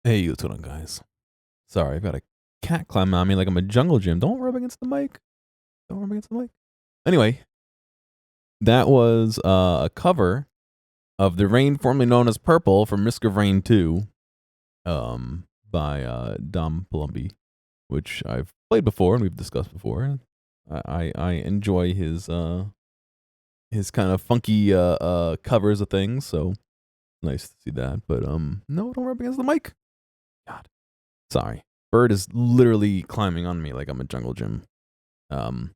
Hey, what's going on, guys? Sorry, I've got a cat climbing on me like I'm a jungle gym. Don't rub against the mic. Don't rub against the mic. Anyway, that was a cover of The Rain, formerly known as Purple, from Risk of Rain 2, by Dom Palumbi, which I've played before and we've discussed before. I enjoy his kind of funky covers of things, so nice to see that. But no, don't rub against the mic. God. Sorry. Bird is literally climbing on me like I'm a jungle gym. I'm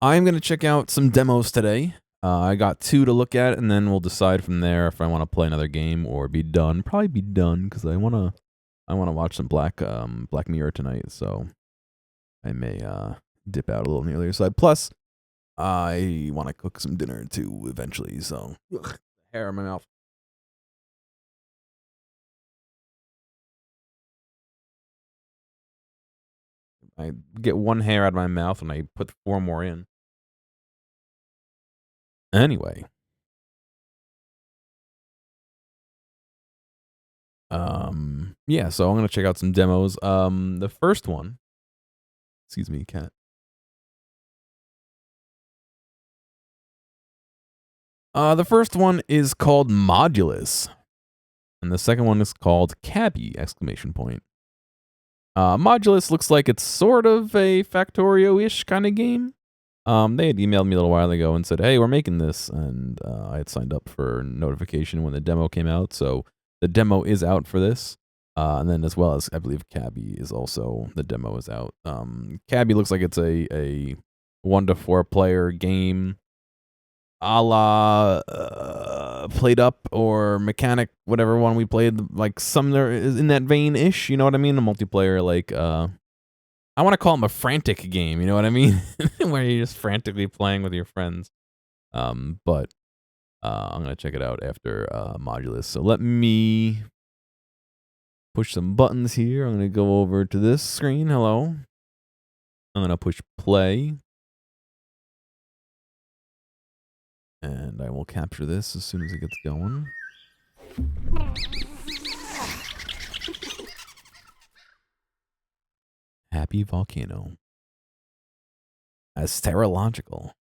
going to check out some demos today. I got 2 to look at, and then we'll decide from there if I want to play another game or be done. Probably be done, because I want to watch some Black Mirror tonight, so I may dip out a little on the earlier side. Plus, I want to cook some dinner, too, eventually, so... Ugh, hair in my mouth. I get 1 hair out of my mouth and I put 4 more in. Anyway. Yeah, so I'm going to check out some demos. The first one... Excuse me, cat. The first one is called Modulus. And the second one is called Cabby! Modulus looks like it's sort of a Factorio-ish kind of game. They had emailed me a little while ago and said, hey, we're making this. And I had signed up for notification when the demo came out. So the demo is out for this. And then as well as, I believe, Cabby is also, the demo is out. Cabby looks like it's a 1 to 4 player game, a la Played Up or Mechanic, whatever one we played, like somewhere in that vein-ish, you know what I mean? A multiplayer, like, I want to call them a frantic game, you know what I mean? Where you're just frantically playing with your friends. But I'm going to check it out after Modulus. So let me push some buttons here. I'm going to go over to this screen. Hello. I'm going to push play. And I will capture this as soon as it gets going. Happy Volcano. Asterological.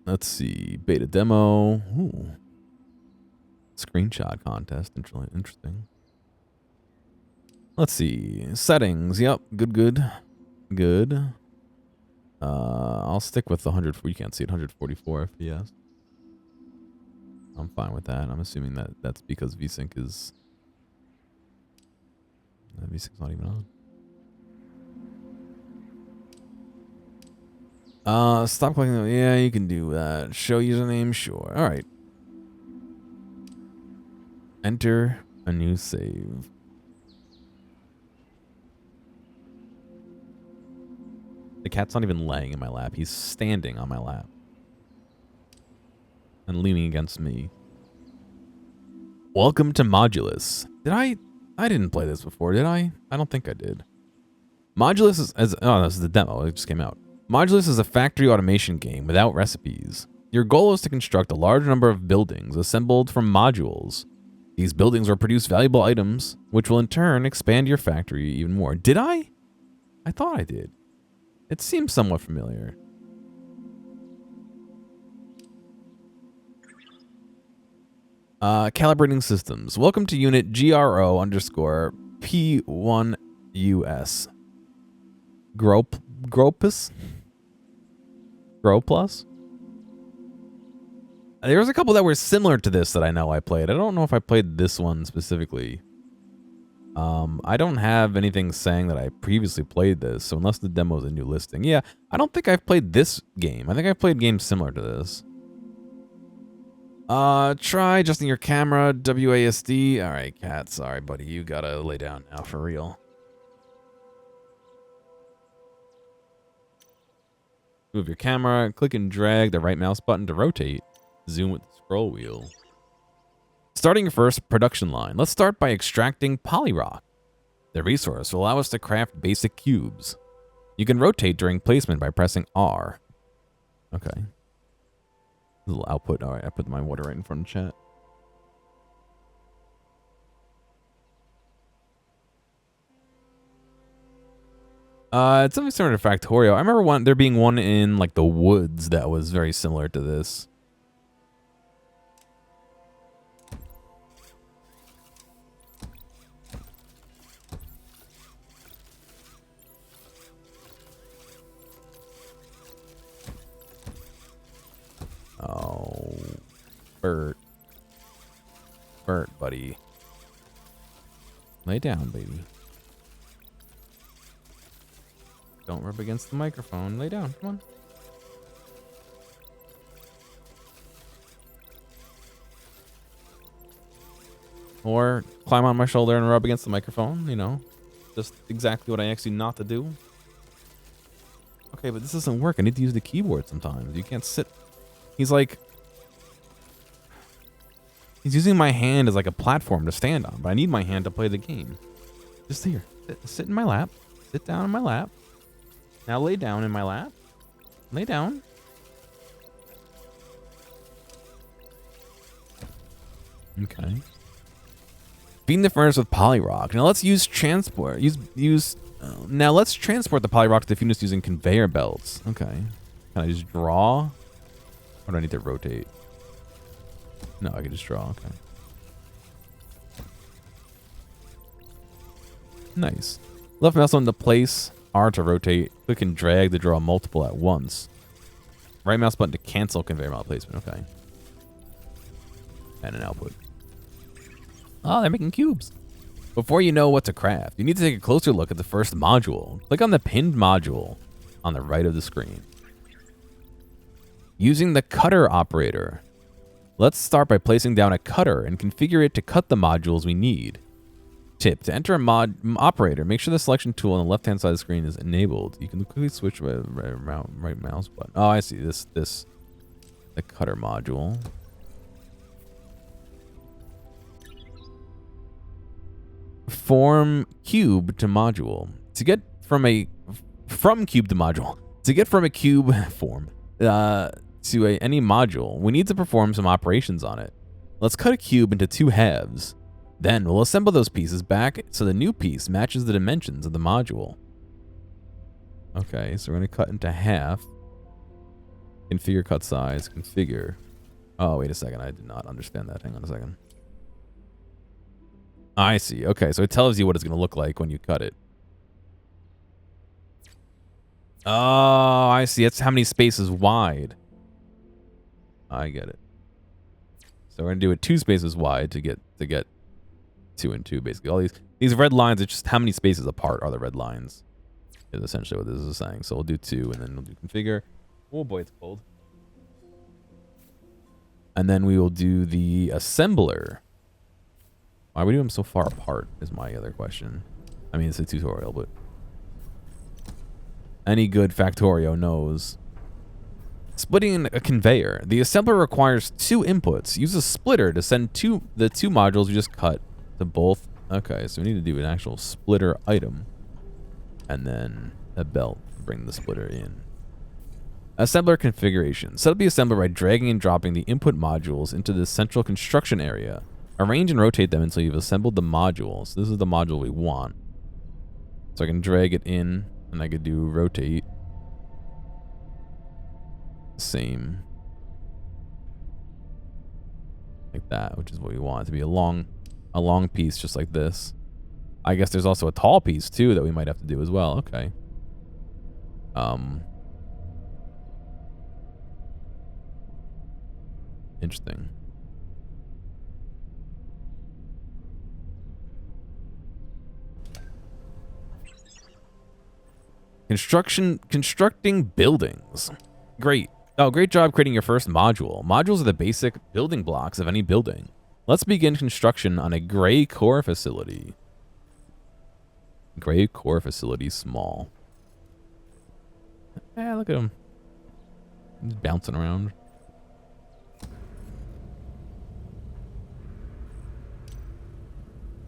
Let's see. Beta demo. Ooh. Screenshot contest. Interesting. Let's see. Settings. Yep. Good. I'll stick with the 100. You can't see it. 144 FPS. I'm fine with that. I'm assuming that that's because VSync is... VSync's not even on. Stop clicking. Yeah, you can do that. Show username. Sure. All right. Enter a new save. The cat's not even laying in my lap. He's standing on my lap. And leaning against me. Welcome to Modulus. I didn't play this before, did I? I don't think I did. Modulus is... oh, this is the demo. It just came out. Modulus is a factory automation game without recipes. Your goal is to construct a large number of buildings assembled from modules. These buildings will produce valuable items, which will in turn expand your factory even more. Did I? I thought I did. It seems somewhat familiar. Calibrating systems. Welcome to unit GRO_P1US. Gropus? Groplus? There was a couple that were similar to this that I know I played. I don't know if I played this one specifically. I don't have anything saying that I previously played this, so unless the demo is a new listing. Yeah, I don't think I've played this game. I think I've played games similar to this. Try adjusting your camera, WASD. All right, cat, sorry, buddy. You gotta lay down now for real. Move your camera, click and drag the right mouse button to rotate. Zoom with the scroll wheel. Starting your first production line. Let's start by extracting polyrock. The resource will allow us to craft basic cubes. You can rotate during placement by pressing R. Okay. Little output. All right, I put my water right in front of chat. It's something similar to Factorio. I remember there being one in like the woods that was very similar to this. Oh, Bert, buddy, lay down, baby. Don't rub against the microphone. Lay down. Come on. Or climb on my shoulder and rub against the microphone. You know, just exactly what I asked you not to do. Okay, but this doesn't work. I need to use the keyboard sometimes. You can't sit. He's using my hand as like a platform to stand on, but I need my hand to play the game. Just here. Sit in my lap. Sit down in my lap. Now lay down in my lap. Lay down. Okay. Feeding the furnace with polyrock. Now let's use transport. Now let's transport the polyrock to the furnace using conveyor belts. Okay. Can I just draw? Or do I need to rotate? No, I can just draw. Okay. Nice. Left mouse button to place. R to rotate. Click and drag to draw multiple at once. Right mouse button to cancel conveyor belt placement. Okay. And an output. Oh, they're making cubes. Before you know what to craft, you need to take a closer look at the first module. Click on the pinned module on the right of the screen. Using the cutter operator. Let's start by placing down a cutter and configure it to cut the modules we need. Tip: to enter a mod operator, make sure the selection tool on the left-hand side of the screen is enabled. You can quickly switch by right mouse button. Oh, I see. The cutter module. Form cube to module. To get from cube to module. To get from a cube form to any module, we need to perform some operations on it. Let's cut a cube into 2 halves. Then we'll assemble those pieces back so the new piece matches the dimensions of the module. Okay, so we're going to cut into half. Configure cut size. Configure. Oh, wait a second. I did not understand that. Hang on a second. I see. Okay, so it tells you what it's going to look like when you cut it. Oh, I see. It's how many spaces wide. I get it. So we're going to do it 2 spaces wide to get 2 and 2, basically. All these red lines are just how many spaces apart are the red lines, is essentially what this is saying. So we'll do 2, and then we'll do configure. Oh boy, it's cold. And then we will do the assembler. Why are we doing them so far apart is my other question. I mean, it's a tutorial, but any good Factorio knows. Splitting a conveyor. The assembler requires 2 inputs. Use a splitter to send the two modules we just cut to both. Okay, so we need to do an actual splitter item. And then a belt to bring the splitter in. Assembler configuration. Set up the assembler by dragging and dropping the input modules into the central construction area. Arrange and rotate them until you've assembled the modules. This is the module we want. So I can drag it in, and I could do rotate. Same. Like that, which is what we want. It to be a long piece just like this. I guess there's also a tall piece too that we might have to do as well. Okay. Interesting. Constructing buildings. Great. Oh, great job creating your first module. Modules are the basic building blocks of any building. Let's begin construction on a gray core facility. Gray core facility small. Yeah, look at him. He's bouncing around.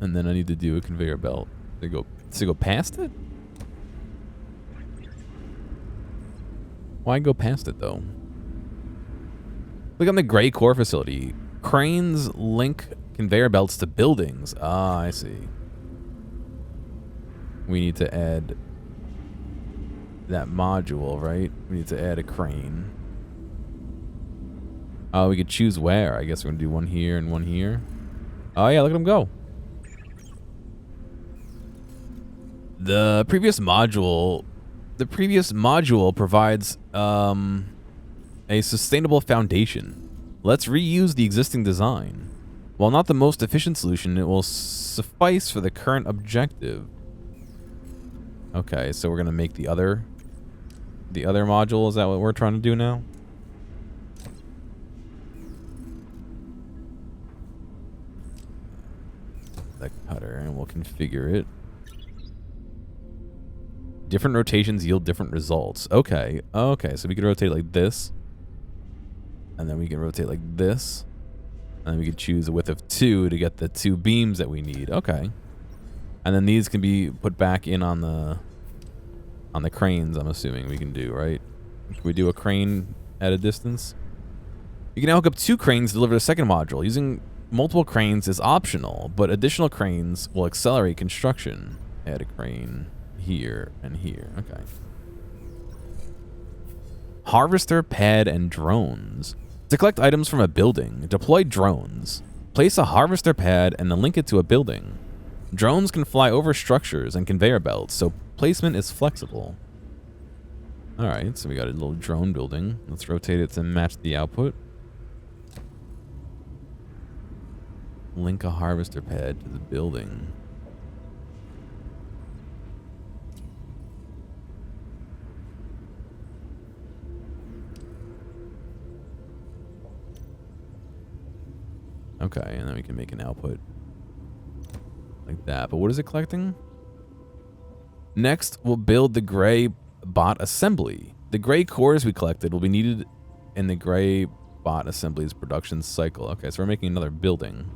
And then I need to do a conveyor belt to go past it? Why go past it though? Look on the gray core facility. Cranes link conveyor belts to buildings. Ah, I see. We need to add that module, right? We need to add a crane. Oh, we could choose where. I guess we're gonna do one here and one here. Oh yeah, look at them go. The previous module provides a sustainable foundation. Let's reuse the existing design. While not the most efficient solution, it will suffice for the current objective. Okay, so we're gonna make the other module. Is that what we're trying to do now? The cutter, and we'll configure it. Different rotations yield different results. Okay, okay, so we can rotate like this. And then we can rotate like this. And then we can choose a width of 2 to get the 2 beams that we need. Okay. And then these can be put back in on the cranes, I'm assuming we can do, right? Can we do a crane at a distance? You can now hook up 2 cranes to deliver the second module. Using multiple cranes is optional, but additional cranes will accelerate construction. Add a crane here and here. Okay. Harvester pad and drones. To collect items from a building, deploy drones. Place a harvester pad and then link it to a building. Drones can fly over structures and conveyor belts, so placement is flexible. Alright, so we got a little drone building. Let's rotate it to match the output. Link a harvester pad to the building. Okay, and then we can make an output like that. But what is it collecting? Next, we'll build the gray bot assembly. The gray cores we collected will be needed in the gray bot assembly's production cycle. Okay, so we're making another building.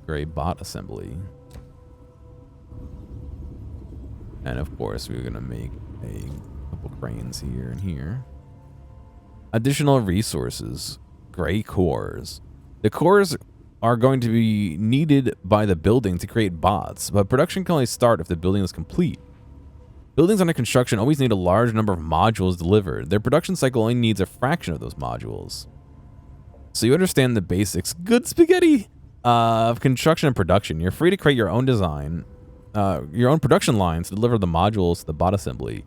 Gray bot assembly. And of course, we're going to make a couple cranes here and here. Additional resources. Gray cores. The cores are going to be needed by the building to create bots, but production can only start if the building is complete. Buildings under construction always need a large number of modules delivered. Their production cycle only needs a fraction of those modules. So you understand the basics. Good spaghetti! Of construction and production. You're free to create your own design, your own production lines to deliver the modules to the bot assembly.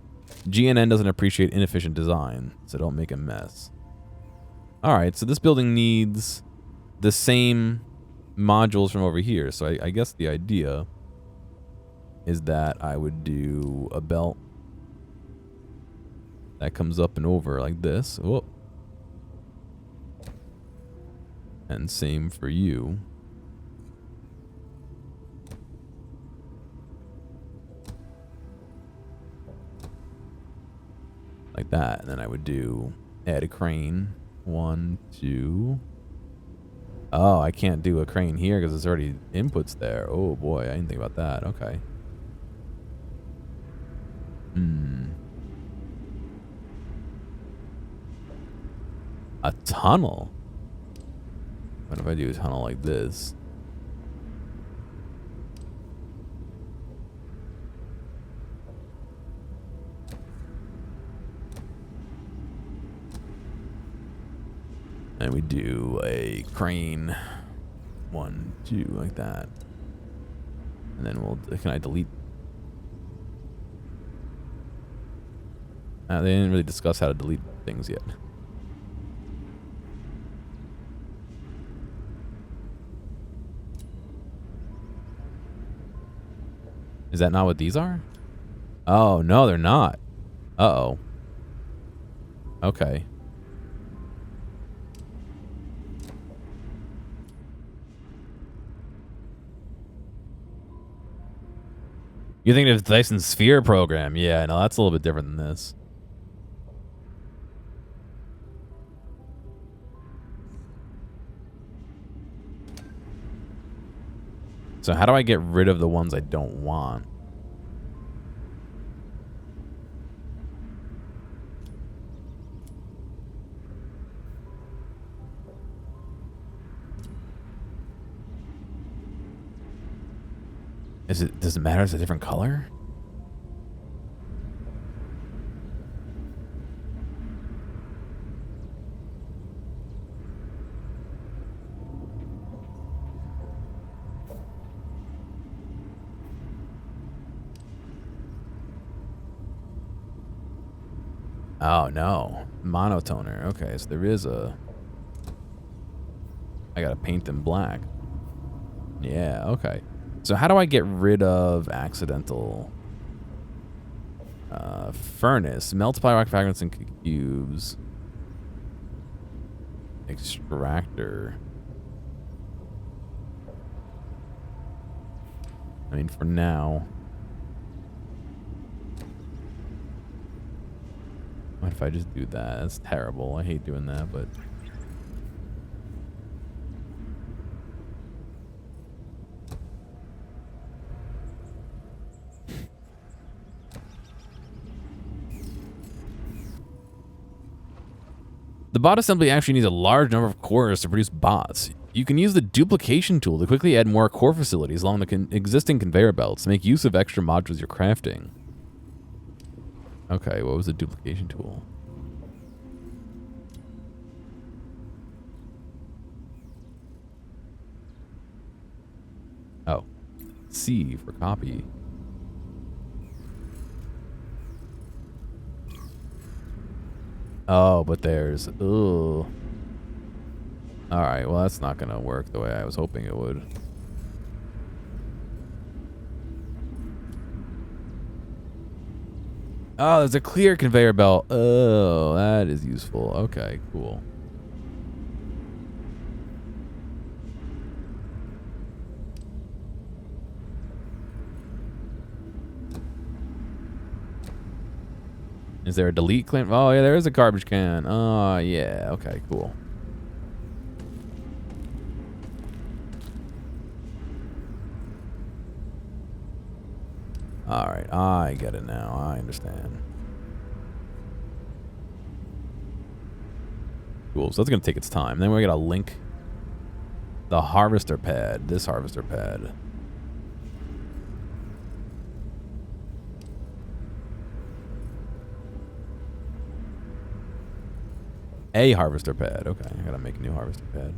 GNN doesn't appreciate inefficient design, so don't make a mess. Alright, so this building needs the same modules from over here. So I guess the idea is that I would do a belt that comes up and over like this. Whoa. And same for you. Like that. And then I would do add a crane. 1, 2. Oh, I can't do a crane here because there's already inputs there. Oh boy, I didn't think about that. Okay. A tunnel? What if I do a tunnel like this? And we do a crane. 1, 2, like that. And then we'll, can I delete? They didn't really discuss how to delete things yet. Is that not what these are? Oh, no, they're not. Uh-oh. Okay. You think of the Dyson Sphere program. Yeah, no, that's a little bit different than this. So how do I get rid of the ones I don't want? Does it matter? It's a different color? Oh, no. Monotoner. Okay, so there is a... I gotta paint them black. Yeah, okay. So how do I get rid of accidental... furnace. Multiply rock fragments and cubes. Extractor. I mean, for now... What if I just do that? That's terrible. I hate doing that, but... The bot assembly actually needs a large number of cores to produce bots. You can use the duplication tool to quickly add more core facilities along the existing conveyor belts to make use of extra modules you're crafting. Okay, what was the duplication tool? Oh. C for copy. Oh, but there's... Ugh. Alright, well that's not gonna work the way I was hoping it would. Oh, there's a clear conveyor belt. Oh, that is useful. Okay, cool. Is there a delete clamp? Oh, yeah, there is a garbage can. Oh, yeah. Okay, cool. All right, I get it now. I understand. Cool, so that's going to take its time. Then we got to link the harvester pad, this harvester pad. A harvester pad. Okay, I got to make a new harvester pad.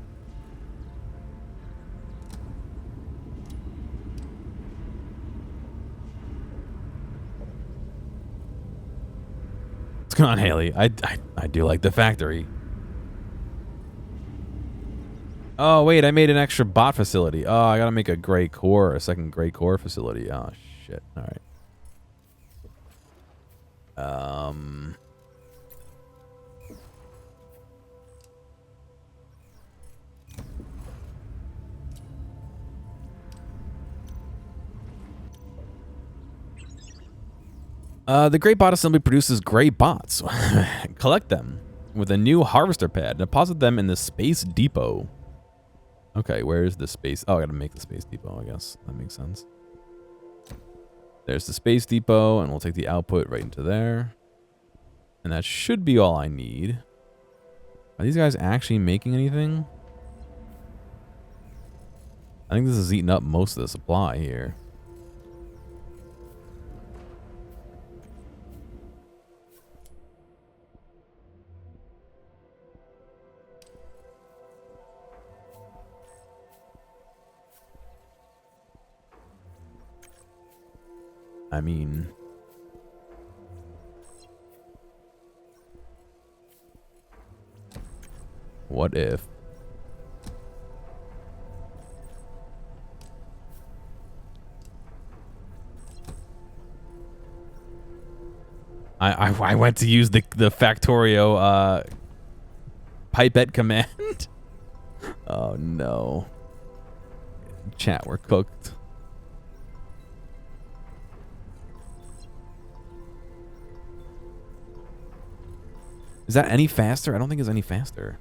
What's going on, Haley? I do like the factory. Oh, wait, I made an extra bot facility. Oh, I gotta make a gray core, a second gray core facility. Oh, shit. All right. The gray bot assembly produces gray bots. Collect them with a new harvester pad and deposit them in the space depot. Okay, where is the space? Oh, I gotta make the space depot, I guess. That makes sense. There's the space depot, and we'll take the output right into there. And that should be all I need. Are these guys actually making anything? I think this is eating up most of the supply here. I mean... What if... I went to use the Factorio pipette command. Oh no. Chat, we're cooked. Is that any faster? I don't think it's any faster.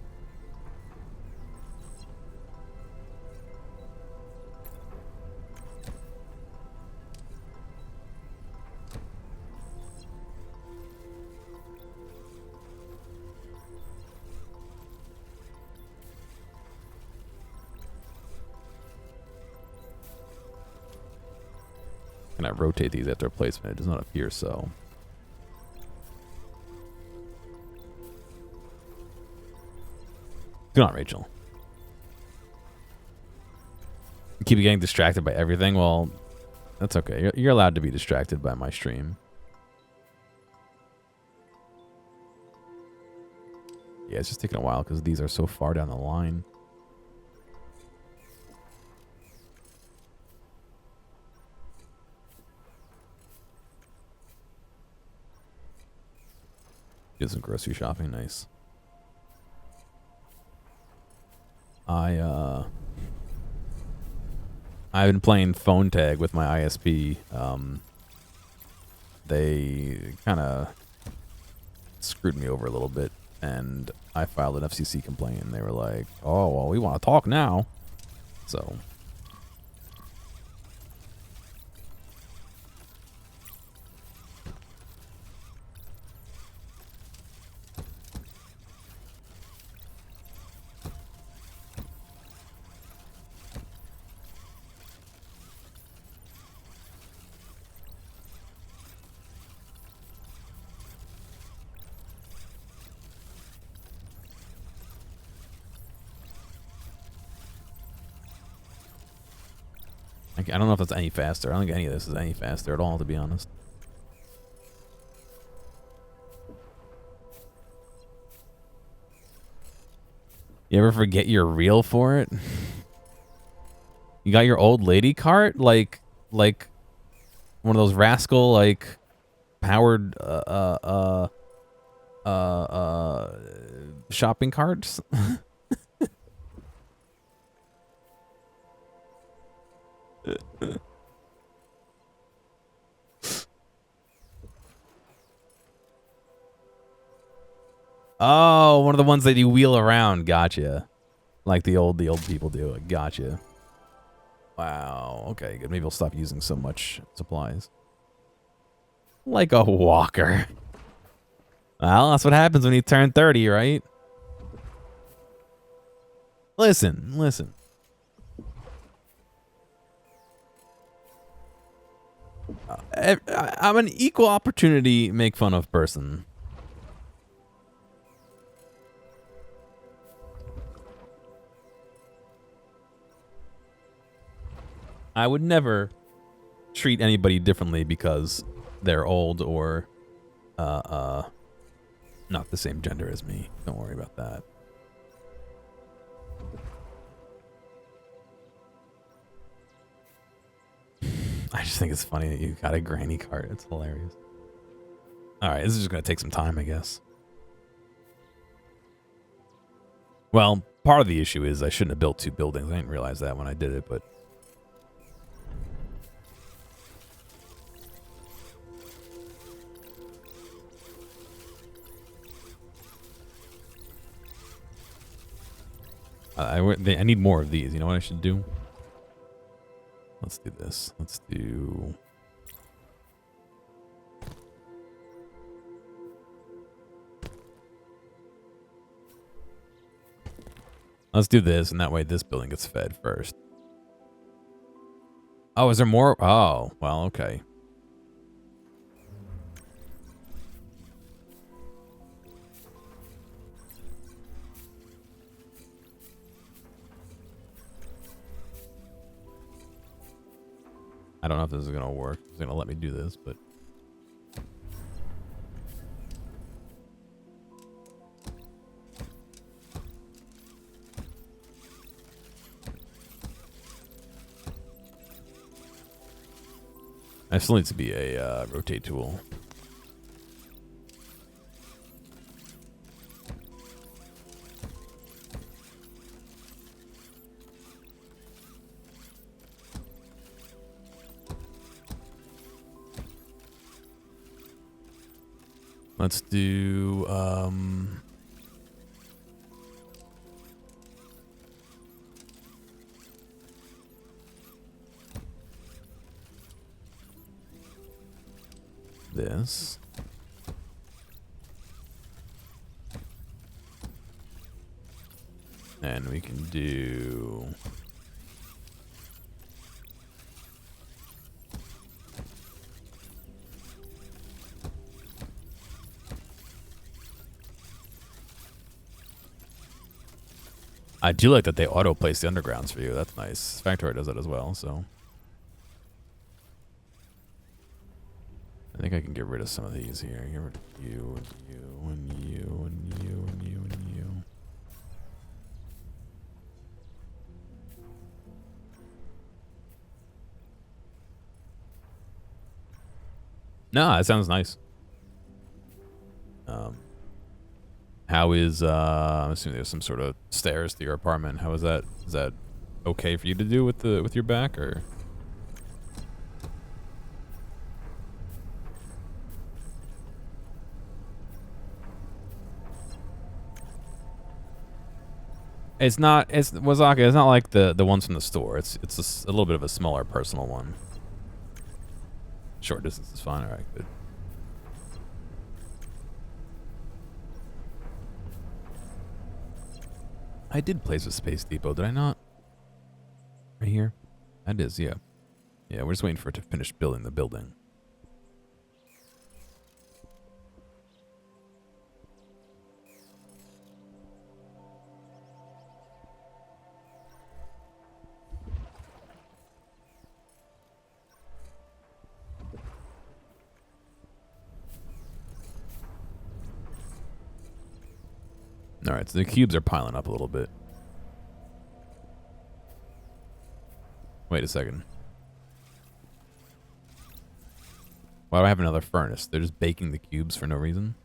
can I rotate these after placement? It does not appear so. Good on, Rachel. You keep getting distracted by everything. Well, that's okay. You're allowed to be distracted by my stream. Yeah, it's just taking a while because these are so far down the line. Did some grocery shopping. Nice. I've been playing phone tag with my ISP. They kind of screwed me over a little bit, and I filed an FCC complaint, and they were like, oh, well, we want to talk now. So... I don't know if that's any faster. I don't think any of this is any faster at all, to be honest. You ever forget your reel for it? You got your old lady cart? Like one of those rascal, like, powered, shopping carts? Oh, one of the ones that you wheel around. Gotcha. Like the old people do. Gotcha. Wow. Okay, good. Maybe we'll stop using so much supplies. Like a walker. Well, that's what happens when you turn 30, right? Listen. I'm an equal opportunity make fun of person. I would never treat anybody differently because they're old or not the same gender as me. Don't worry about that. I just think it's funny that you got a granny cart. It's hilarious. Alright, this is just going to take some time, I guess. Well, part of the issue is I shouldn't have built 2 buildings. I didn't realize that when I did it, but... I need more of these. You know what I should do? Let's do this. Let's do... Let's do this, and that way this building gets fed first. Oh, is there more? Oh, well, okay. I don't know if this is going to work. It's going to let me do this, but... I still need to be a rotate tool. Let's do, this. And we can do... I do like that they auto-place the undergrounds for you. That's nice. Factory does that as well, so. I think I can get rid of some of these here. Get rid of you, and you, and you, and you, and you, and you. No, that sounds nice. How is I'm assuming there's some sort of stairs to your apartment. How is that? Is that okay for you to do with your back, or? It's not. It's Wazaka. It's not like the ones from the store. It's a little bit of a smaller personal one. Short distance is fine. All right, good. I did place a Space Depot, did I not? Right here? That is, yeah. Yeah, we're just waiting for it to finish building the building. All right, so the cubes are piling up a little bit. Wait a second. Why do I have another furnace? They're just baking the cubes for no reason?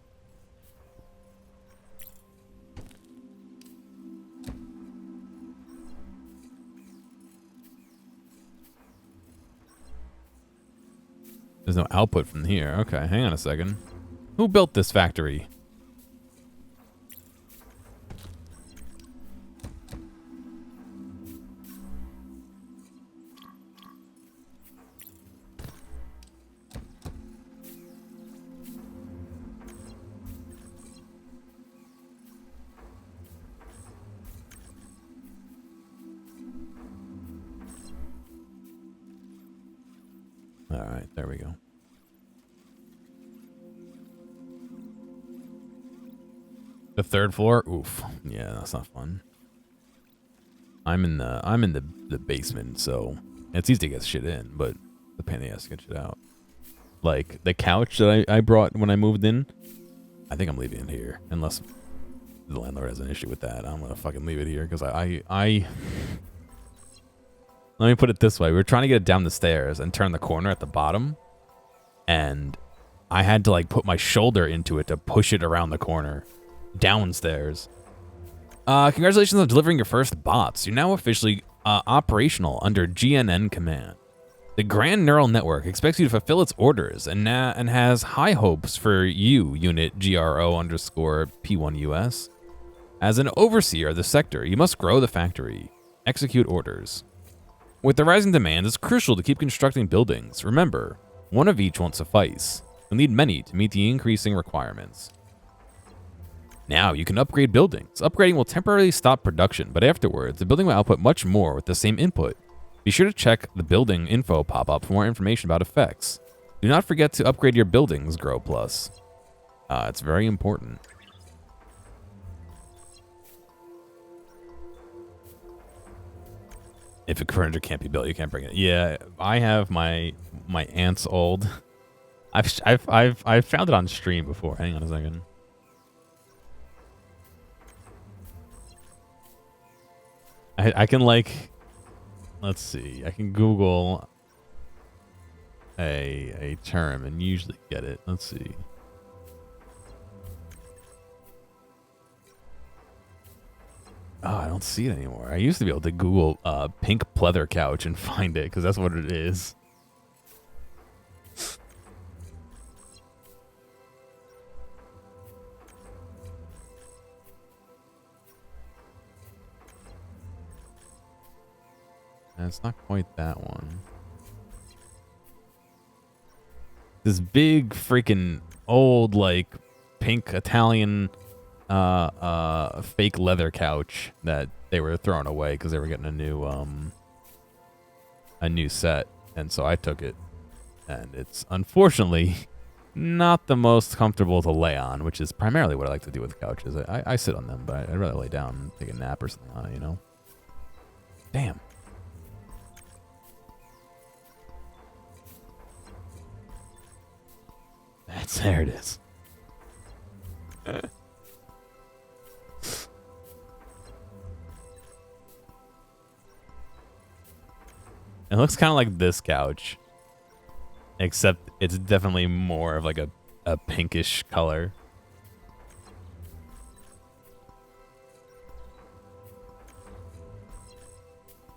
There's no output from here. Okay, hang on a second. Who built this factory? All right, there we go. The third floor? Oof. Yeah, that's not fun. I'm in the basement, so it's easy to get shit in, but the pain in the ass to get shit out. Like the couch that I brought when I moved in, I think I'm leaving it here unless the landlord has an issue with that. I'm gonna fucking leave it here because I let me put it this way. We were trying to get it down the stairs and turn the corner at the bottom. And I had to like put my shoulder into it to push it around the corner downstairs. Congratulations on delivering your first bots. You're now officially operational under GNN command. The Grand Neural Network expects you to fulfill its orders and has high hopes for you, unit GRO_P1US. As an overseer of the sector, you must grow the factory. Execute orders. With the rising demand, it's crucial to keep constructing buildings. Remember, one of each won't suffice. You'll need many to meet the increasing requirements. Now you can upgrade buildings. Upgrading will temporarily stop production, but afterwards, the building will output much more with the same input. Be sure to check the building info pop-up for more information about effects. Do not forget to upgrade your buildings, Grow Plus. It's very important. If a furniture can't be built, you can't bring it. Yeah, I have my aunt's old. I've found it on stream before. Hang on a second. I can like, let's see. I can Google a term and usually get it. Let's see. Oh, I don't see it anymore. I used to be able to Google pink pleather couch and find it because that's what it is. And it's not quite that one. This big freaking old like pink Italian fake leather couch that they were throwing away because they were getting a new set, and so I took it, and it's unfortunately not the most comfortable to lay on, which is primarily what I like to do with couches. I sit on them, but I'd rather lay down and take a nap or something on it, you know? Damn. There it is. It looks kind of like this couch, except it's definitely more of like a pinkish color.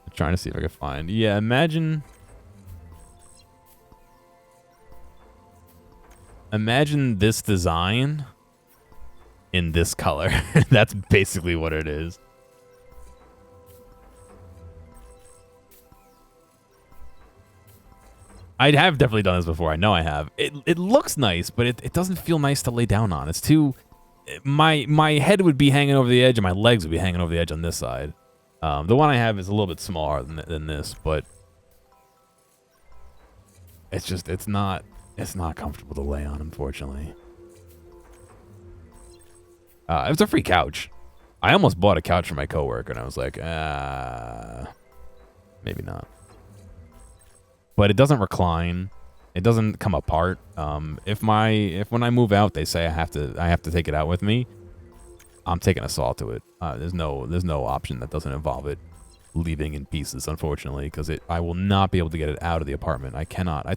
I'm trying to see if I can find. Yeah, imagine this design in this color. That's basically what it is. I have definitely done this before. I know I have. It looks nice, but it doesn't feel nice to lay down on. It's too... My head would be hanging over the edge, and my legs would be hanging over the edge on this side. The one I have is a little bit smaller than this, but... It's just... It's not comfortable to lay on, unfortunately. It was a free couch. I almost bought a couch for my coworker, and I was like, maybe not. But it doesn't recline. It doesn't come apart. If when I move out, they say I have to take it out with me, I'm taking a saw to it. There's no option that doesn't involve it leaving in pieces, unfortunately, because I will not be able to get it out of the apartment. I cannot. I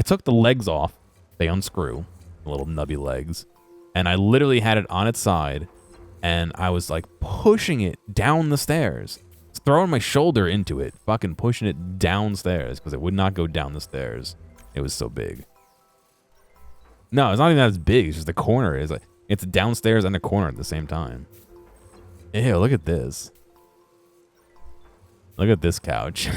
took the legs off. They unscrew, the little nubby legs, and I literally had it on its side, and I was like pushing it down the stairs. Throwing my shoulder into it, fucking pushing it downstairs because it would not go down the stairs. It was so big. No, it's not even that it's big. It's just the corner is like it's downstairs and the corner at the same time. Ew, look at this. Look at this couch.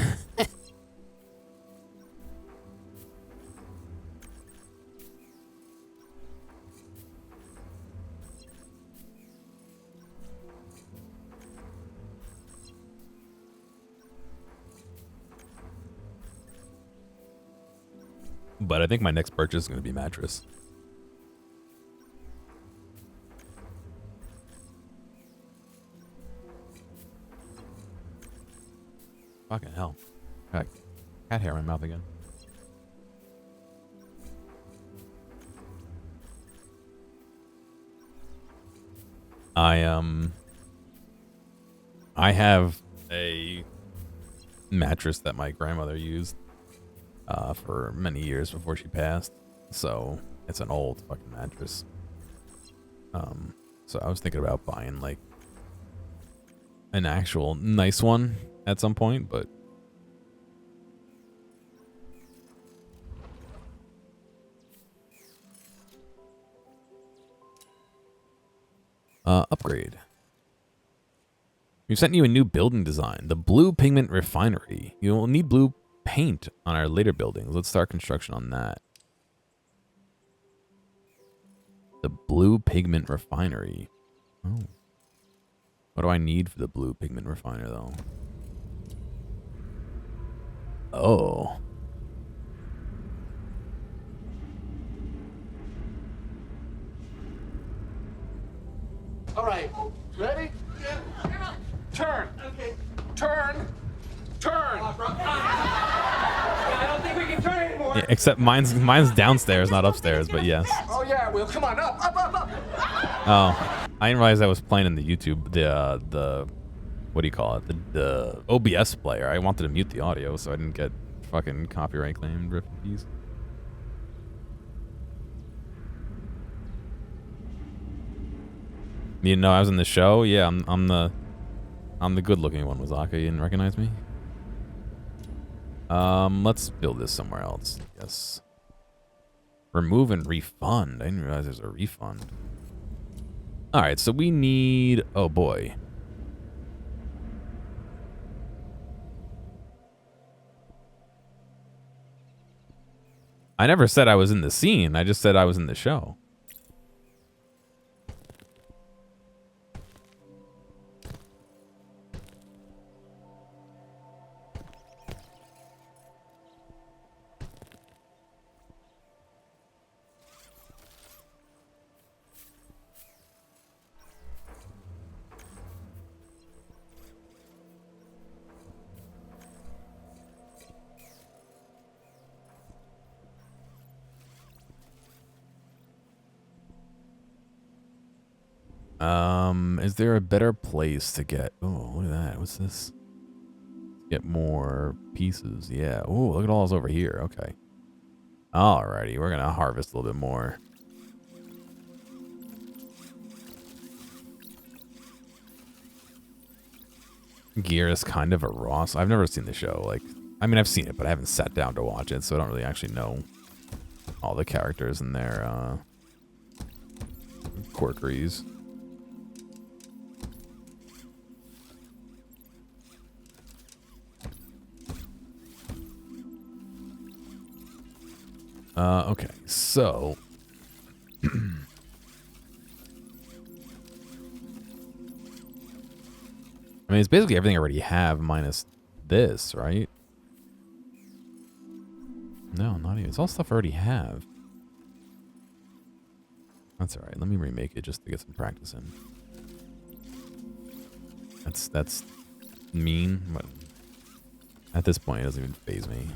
But I think my next purchase is going to be mattress. Fucking hell. Got cat hair in my mouth again. I have a mattress that my grandmother used for many years before she passed. So it's an old fucking mattress. So I was thinking about buying like an actual nice one at some point, but upgrade. We've sent you a new building design, the Blue Pigment Refinery. You will need blue paint on our later buildings. Let's start construction on that. The Blue Pigment Refinery. Oh. What do I need for the Blue Pigment Refiner, though? Oh. All right. Ready? Yeah. Turn. Okay. Turn. Turn. I don't think we can turn anymore. Yeah, except mine's downstairs, not upstairs, but yes. Oh yeah, Will. Come on, up. Oh, I didn't realize I was playing in the YouTube, the what do you call it? The OBS player. I wanted to mute the audio so I didn't get fucking copyright claimed refugees. You know I was in the show? Yeah, I'm the good-looking one, Wazaka. You didn't recognize me? Let's build this somewhere else. Yes. Remove and refund. I didn't realize there's a refund. All right, so we need... Oh, boy. I never said I was in the scene. I just said I was in the show. Is there a better place to get? Oh, look at that. What's this? Get more pieces. Yeah. Oh, look at all those over here. Okay. Alrighty, we're gonna harvest a little bit more. Gear is kind of a Ross. I've never seen the show. Like, I mean, I've seen it, but I haven't sat down to watch it, so I don't really actually know all the characters and their quirkeries. Okay, so I mean, it's basically everything I already have minus this, right? No, not even. It's all stuff I already have. That's all right. Let me remake it just to get some practice in. That's mean, but at this point, it doesn't even faze me.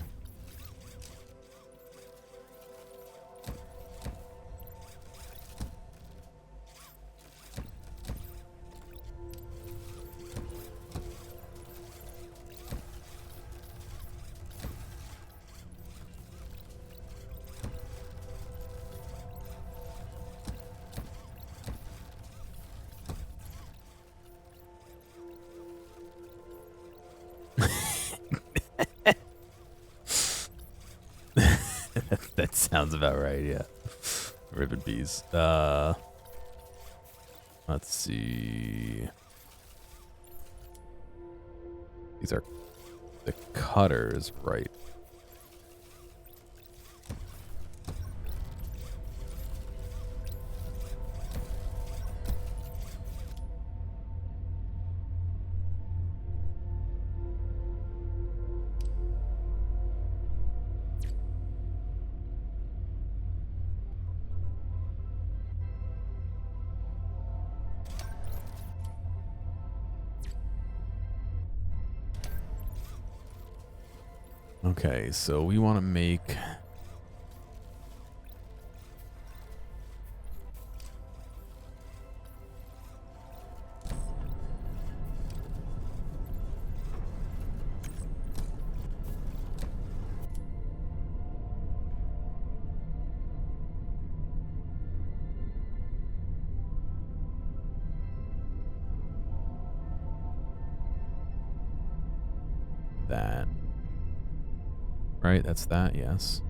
That sounds about right, yeah. Ribbon bees. Let's see. These are the cutters, right? Okay, so we want to make that. Right, that's that, yes.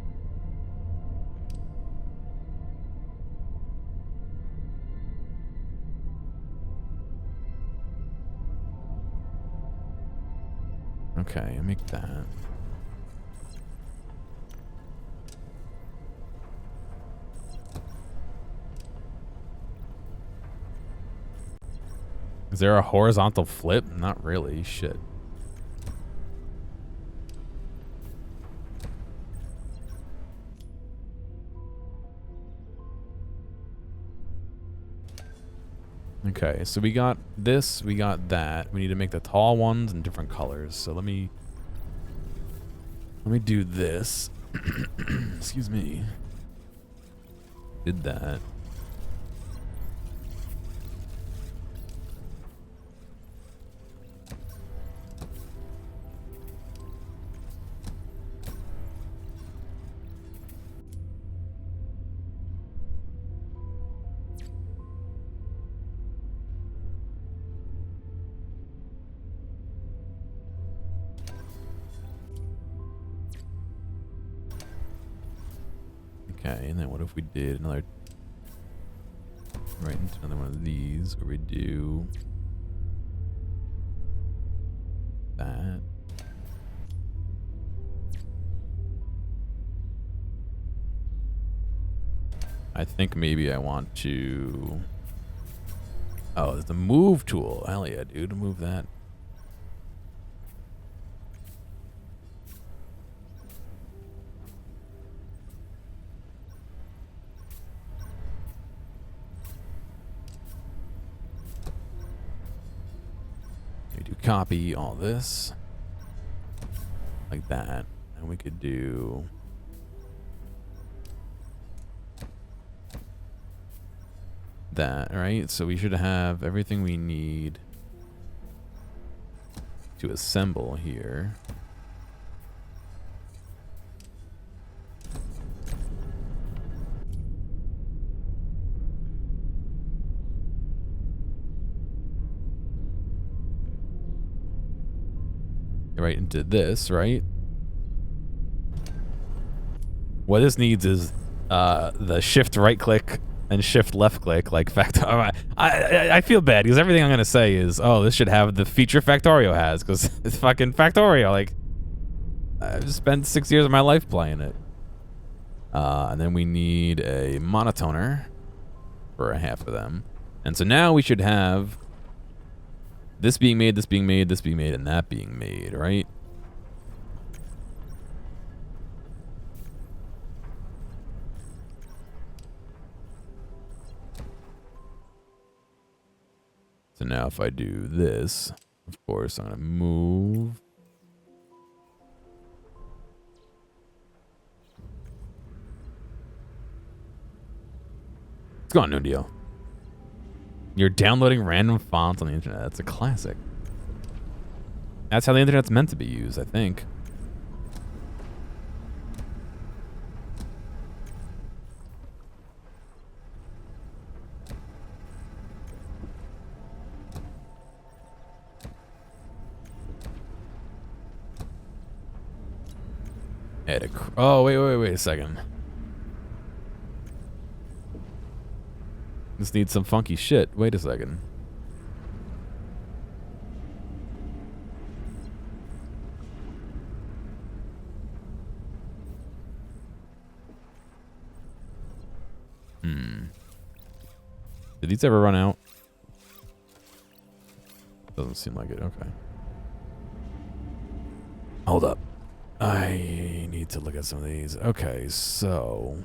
Okay, I make that. Is there a horizontal flip? Not really, shit. Okay, so we got this, we got that. We need to make the tall ones in different colors. So let me do this. Excuse me. Did that. Okay, and then what if we did another, right into another one of these, where we do that. I think maybe I want to, oh, there's the move tool. Hell yeah, dude, move that. Copy all this like that, and we could do that, right? So we should have everything we need to assemble here. Right into this, right? What this needs is the shift right click and shift left click, like Factorio. I feel bad because everything I'm gonna say is, oh, this should have the feature Factorio has because it's fucking Factorio. Like, I've spent 6 years of my life playing it. And then we need a monotoner for a half of them, and so now we should have this being made, this being made, this being made, and that being made, right? So now if I do this, of course, I'm going to move. What's going on, Nundio? You're downloading random fonts on the internet. That's a classic. That's how the internet's meant to be used, I think. Oh, wait a second. This needs some funky shit. Wait a second. Did these ever run out? Doesn't seem like it. Okay. Hold up. I need to look at some of these. Okay, so...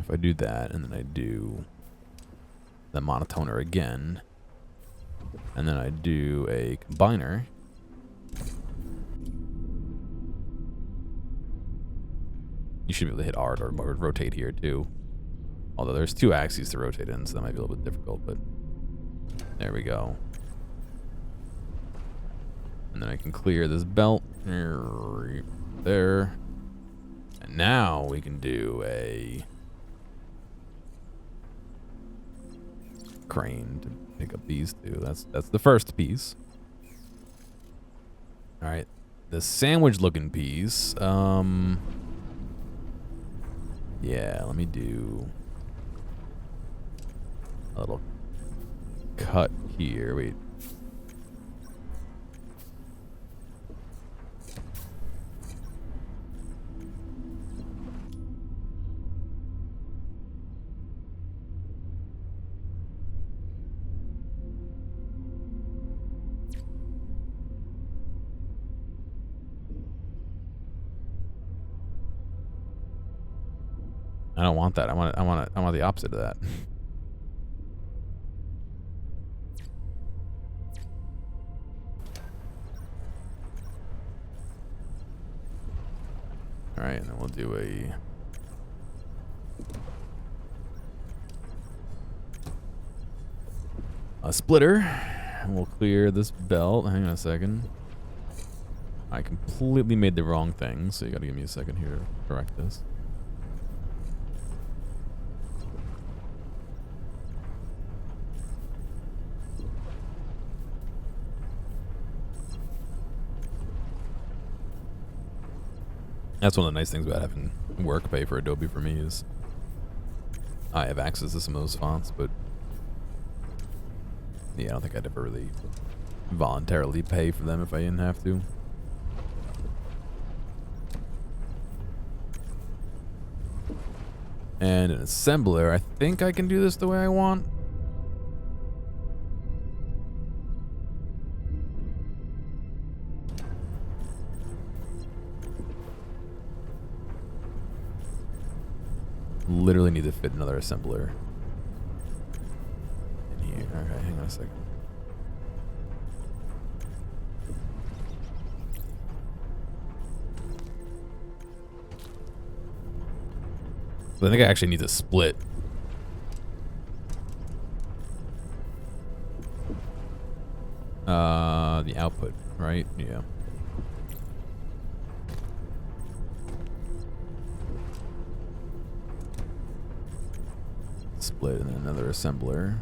if I do that, and then I do the monotoner again, and then I do a combiner, you should be able to hit R or rotate here too. Although there's 2 axes to rotate in, so that might be a little bit difficult, but there we go. And then I can clear this belt there. And now we can do a crane to pick up these 2. That's the first piece. All right, the sandwich looking piece. Yeah, let me do a little cut here. Wait. I don't want that. I want the opposite of that. All right, and then we'll do a splitter, and we'll clear this belt. Hang on a second. I completely made the wrong thing, so you got to give me a second here to correct this. That's one of the nice things about having work pay for Adobe for me is I have access to some of those fonts, but yeah, I don't think I'd ever really voluntarily pay for them if I didn't have to. And an assembler, I think I can do this the way I want. Literally need to fit another assembler in here. Okay, hang on a a second. I think I actually need to split. The output, right? Yeah. Split and then another assembler.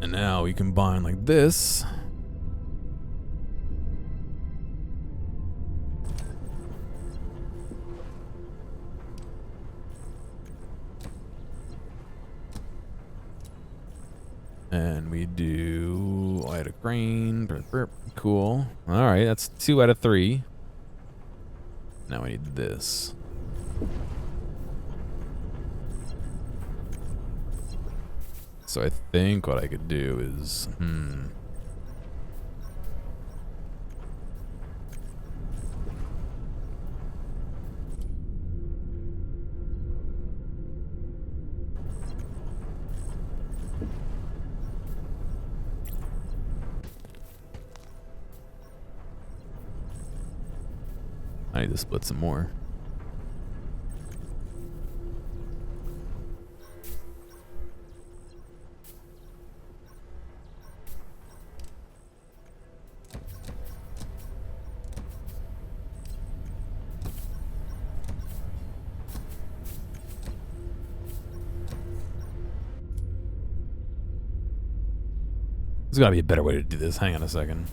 And now we combine like this. And we do light a crane. Cool. All right, that's 2 out of 3. Now we need this. So I think what I could do is, I need to split some more. There's gotta be a better way to do this. Hang on a second.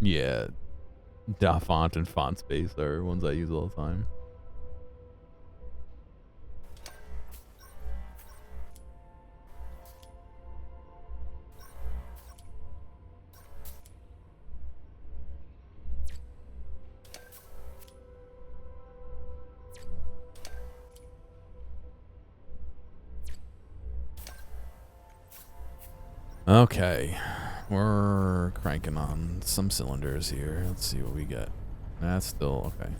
Yeah, Da font and font space are ones I use all the time. Okay, we're cranking on some cylinders here. Let's see what we get. That's still okay.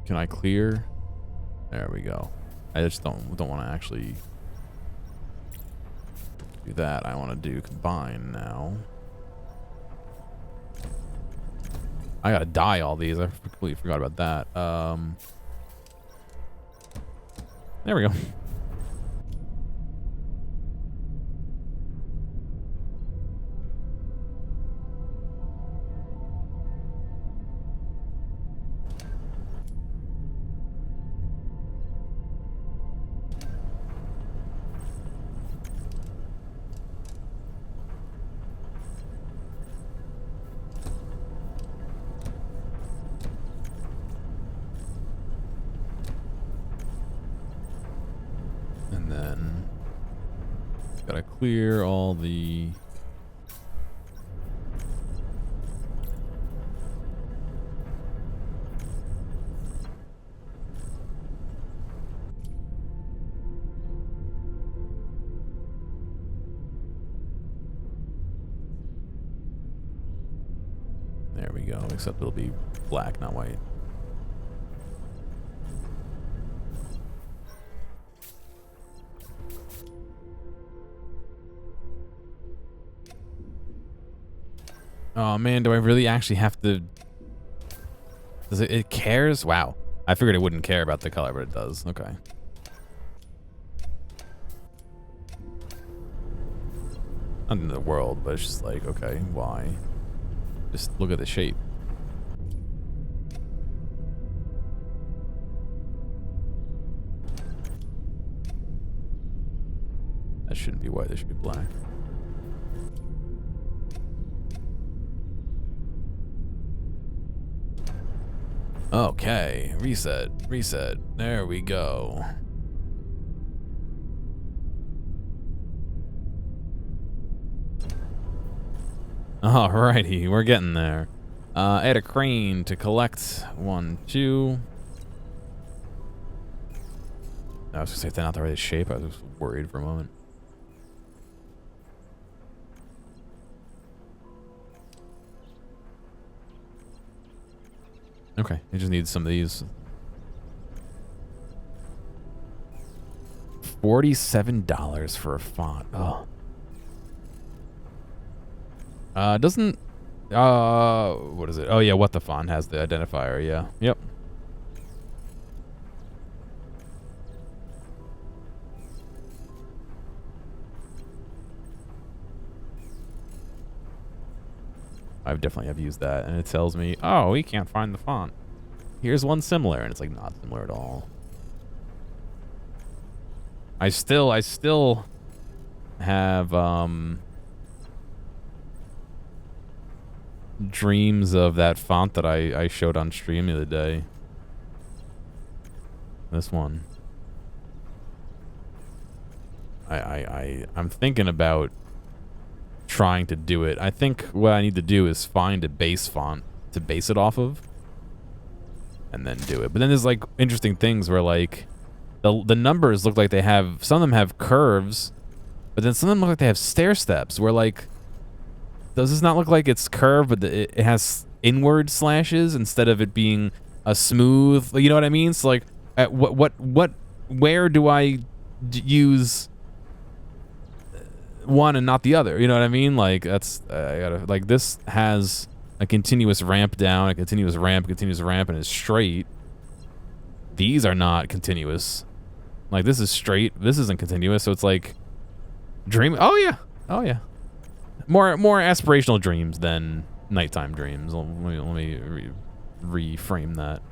Can I clear? There we go. I just don't want to actually do that. I want to do combine now. I gotta dye all these. I completely forgot about that. There we go. And then gotta clear all the there we go, except it'll be black, not white. Oh man, do I really actually have to? Does it cares? Wow. I figured it wouldn't care about the color, but it does. Okay. Not in the world, but it's just like, okay, why? Just look at the shape. That shouldn't be white, that should be black. Okay, reset, reset. There we go. Alrighty, we're getting there. Add a crane to collect 1, 2. I was gonna say, if they're not the right shape, I was worried for a moment. Okay, I just need some of these. $47 for a font. Oh. Doesn't... what is it? Oh, yeah, what the font has the identifier, yeah. Yep. I definitely have used that, and it tells me, oh, we can't find the font. Here's one similar, and it's like not similar at all. I still have dreams of that font that I showed on stream the other day. This one. I'm thinking about trying to do it. I think what I need to do is find a base font to base it off of and then do it. But then there's like interesting things where like the numbers look like they have, some of them have curves, but then some of them look like they have stair steps where like, does this not look like it's curved, but it has inward slashes instead of it being a smooth, you know what I mean? So like at where do I use one and not the other, you know what I mean? Like that's I gotta, like this has a continuous ramp down, a continuous ramp, and is straight. These are not continuous. Like this is straight, this isn't continuous, so it's like dream. Oh yeah, oh yeah. More aspirational dreams than nighttime dreams. Let me reframe that.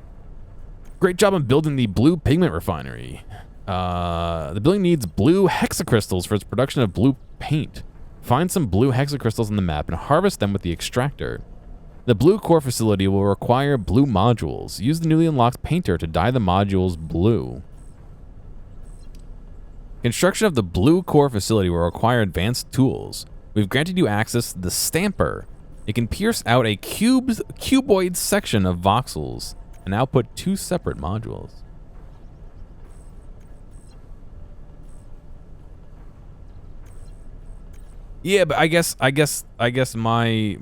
Great job on building the blue pigment refinery. The building needs blue hexacrystals for its production of blue paint. Find some blue hexacrystals on the map and harvest them with the extractor. The blue core facility will require blue modules. Use the newly unlocked painter to dye the modules blue. Construction of the blue core facility will require advanced tools. We've granted you access to the stamper. It can pierce out a cuboid section of voxels and output 2 separate modules. Yeah, but I guess my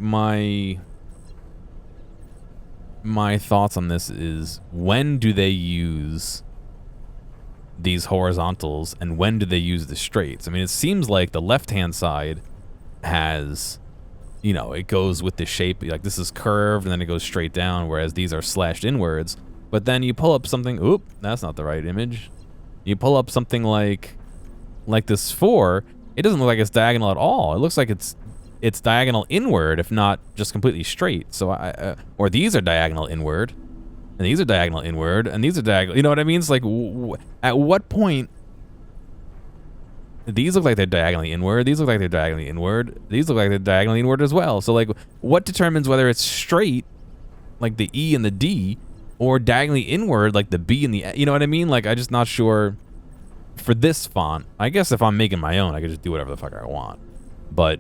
thoughts on this is, when do they use these horizontals and when do they use the straights? I mean, it seems like the left-hand side has, you know, it goes with the shape, like this is curved and then it goes straight down, whereas these are slashed inwards. But then you pull up something, oop, that's not the right image. You pull up something like this 4, it doesn't look like it's diagonal at all. It looks like it's diagonal inward, if not just completely straight. So or these are diagonal inward, and these are diagonal inward, and these are diagonal. You know what I mean? It's like, at what point? These look like they're diagonally inward. These look like they're diagonally inward. These look like they're diagonally inward as well. So like, what determines whether it's straight, like the E and the D, or diagonally inward, like the B and the A? You know what I mean? Like, I'm just not sure. For this font, I guess if I'm making my own, I could just do whatever the fuck I want. But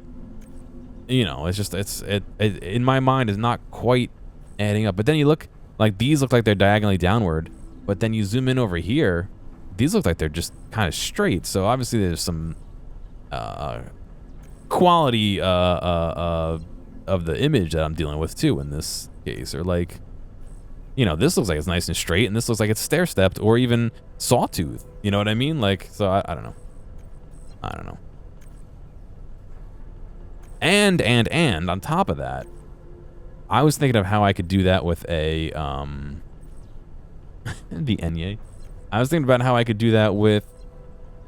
you know, it's just it in my mind is not quite adding up. But then you look, like these look like they're diagonally downward, but then you zoom in over here, these look like they're just kind of straight. So obviously there's some quality of the image that I'm dealing with too in this case. Or like, you know, this looks like it's nice and straight, and this looks like it's stair-stepped or even sawtooth. You know what I mean? Like, so I don't know. I don't know. And on top of that, I was thinking of how I could do that with a the Enye. I was thinking about how I could do that with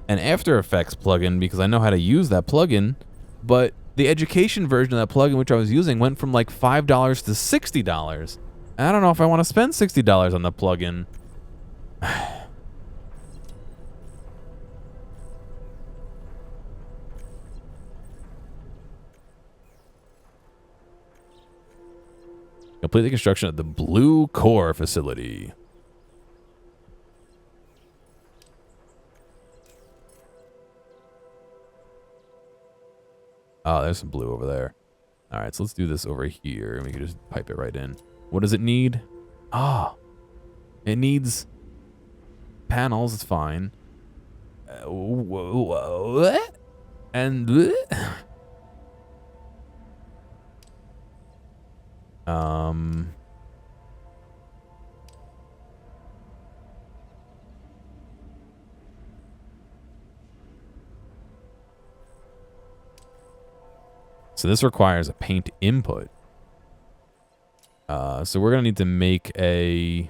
an After Effects plugin, because I know how to use that plugin, but the education version of that plugin which I was using went from like $5 to $60. And I don't know if I want to spend $60 on the plugin. Complete the construction of the Blue Core facility. Oh, there's some blue over there. All right, so let's do this over here, and we can just pipe it right in. What does it need? Ah, it needs panels. It's fine. What? And so this requires a paint input. So we're gonna need to make a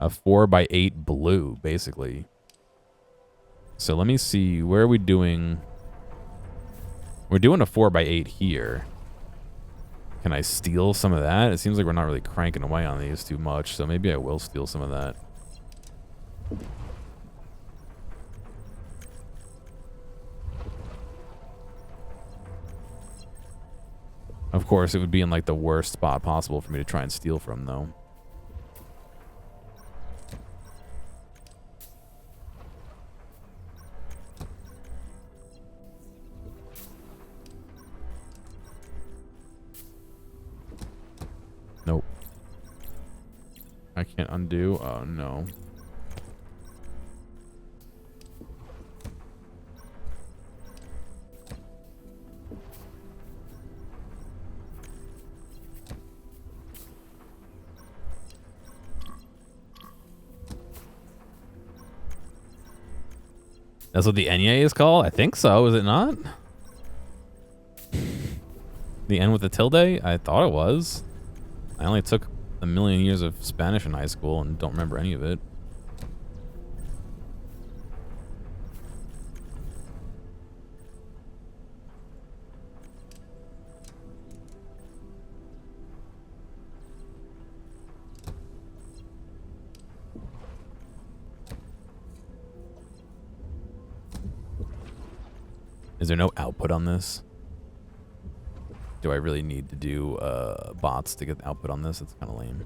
4x8 blue, basically. So let me see, where are we doing? We're doing a 4x8 here. Can I steal some of that? It seems like we're not really cranking away on these too much, so maybe I will steal some of that. Of course, it would be in like the worst spot possible for me to try and steal from, though. Nope. I can't undo. Oh, no. That's what the Enye is called? I think so. Is it not? The N with the tilde? I thought it was. I only took a million years of Spanish in high school and don't remember any of it. Is there no output on this? Do I really need to do bots to get the output on this? It's kind of lame.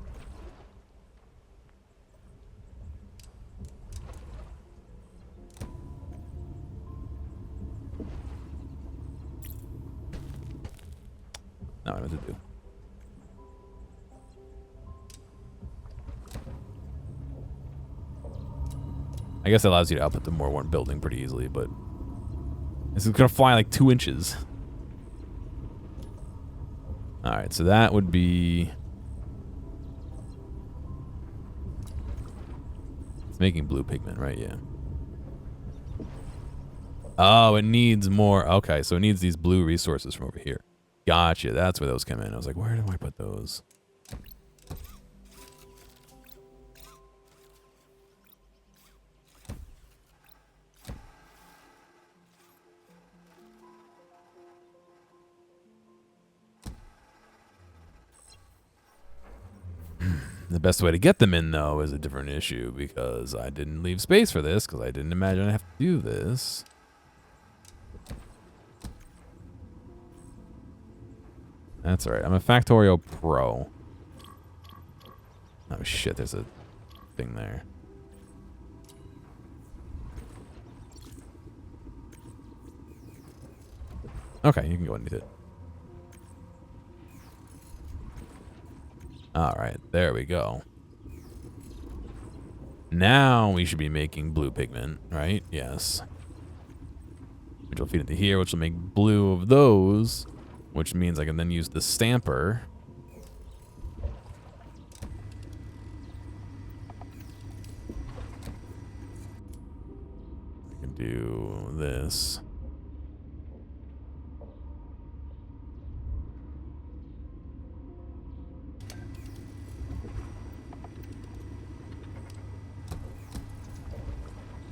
Now I know what to do. I guess it allows you to output the more one building pretty easily, but this is gonna fly like 2 inches. All right, so that would be. It's making blue pigment, right? Yeah. Oh, it needs more. Okay, so it needs these blue resources from over here. Gotcha. That's where those come in. I was like, where do I put those? The best way to get them in, though, is a different issue because I didn't leave space for this because I didn't imagine I'd have to do this. That's all right. I'm a Factorio Pro. Oh, shit. There's a thing there. Okay, you can go underneath it. All right, there we go. Now we should be making blue pigment, right? Yes. Which will feed into here, which will make blue of those, which means I can then use the stamper. I can do this.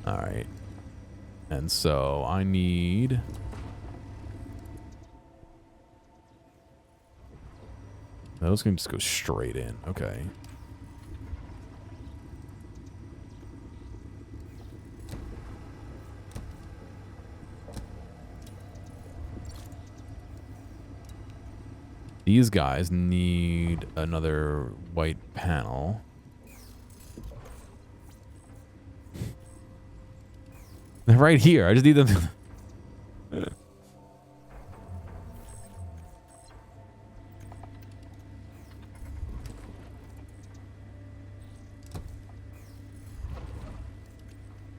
All right. And so I need... Those can just go straight in. Okay. These guys need another white panel. They're right here. I just need them to...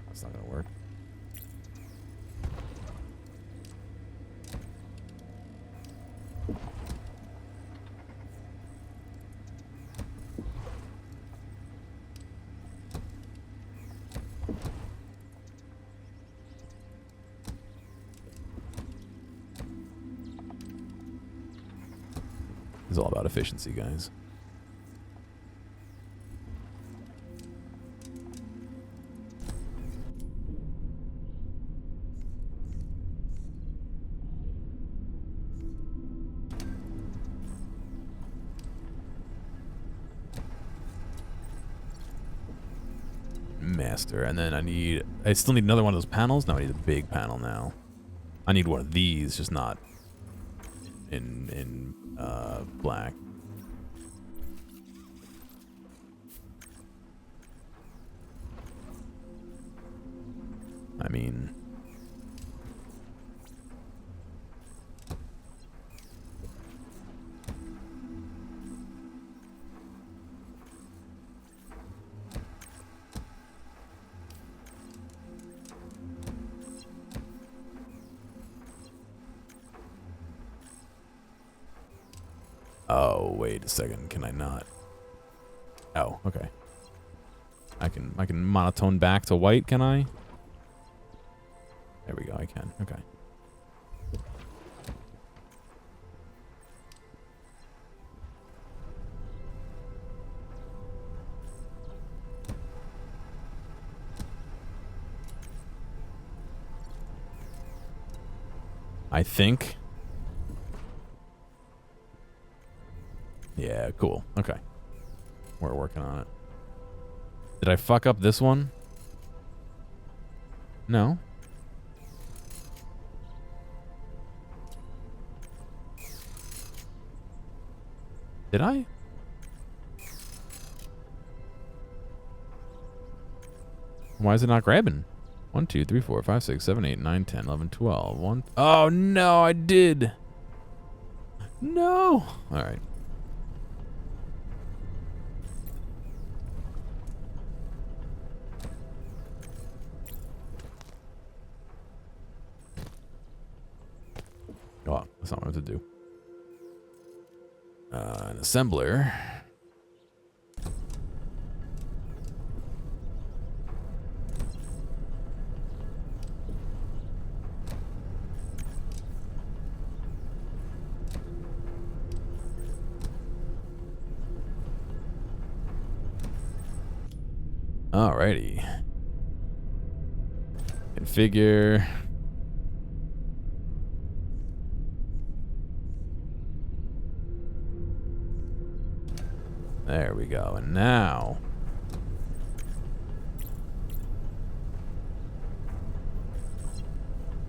That's not gonna work. It's all about efficiency, guys. Master, and then I still need another one of those panels. No, I need a big panel now. I need one of these, just not in black. I mean, oh, wait a second. Can I not? Oh, okay. I can monotone back to white, can I? There we go, I can. Okay. I think. Yeah, cool. Okay. We're working on it. Did I fuck up this one? No. Did I? Why is it not grabbing? 1, 2, 3, 4, 5, 6, 7, 8, 9, 10, 11, 12. 1. Oh, no, I did. No. All right. Oh, that's not what I have to do. An assembler. Alrighty. Configure. There we go. And now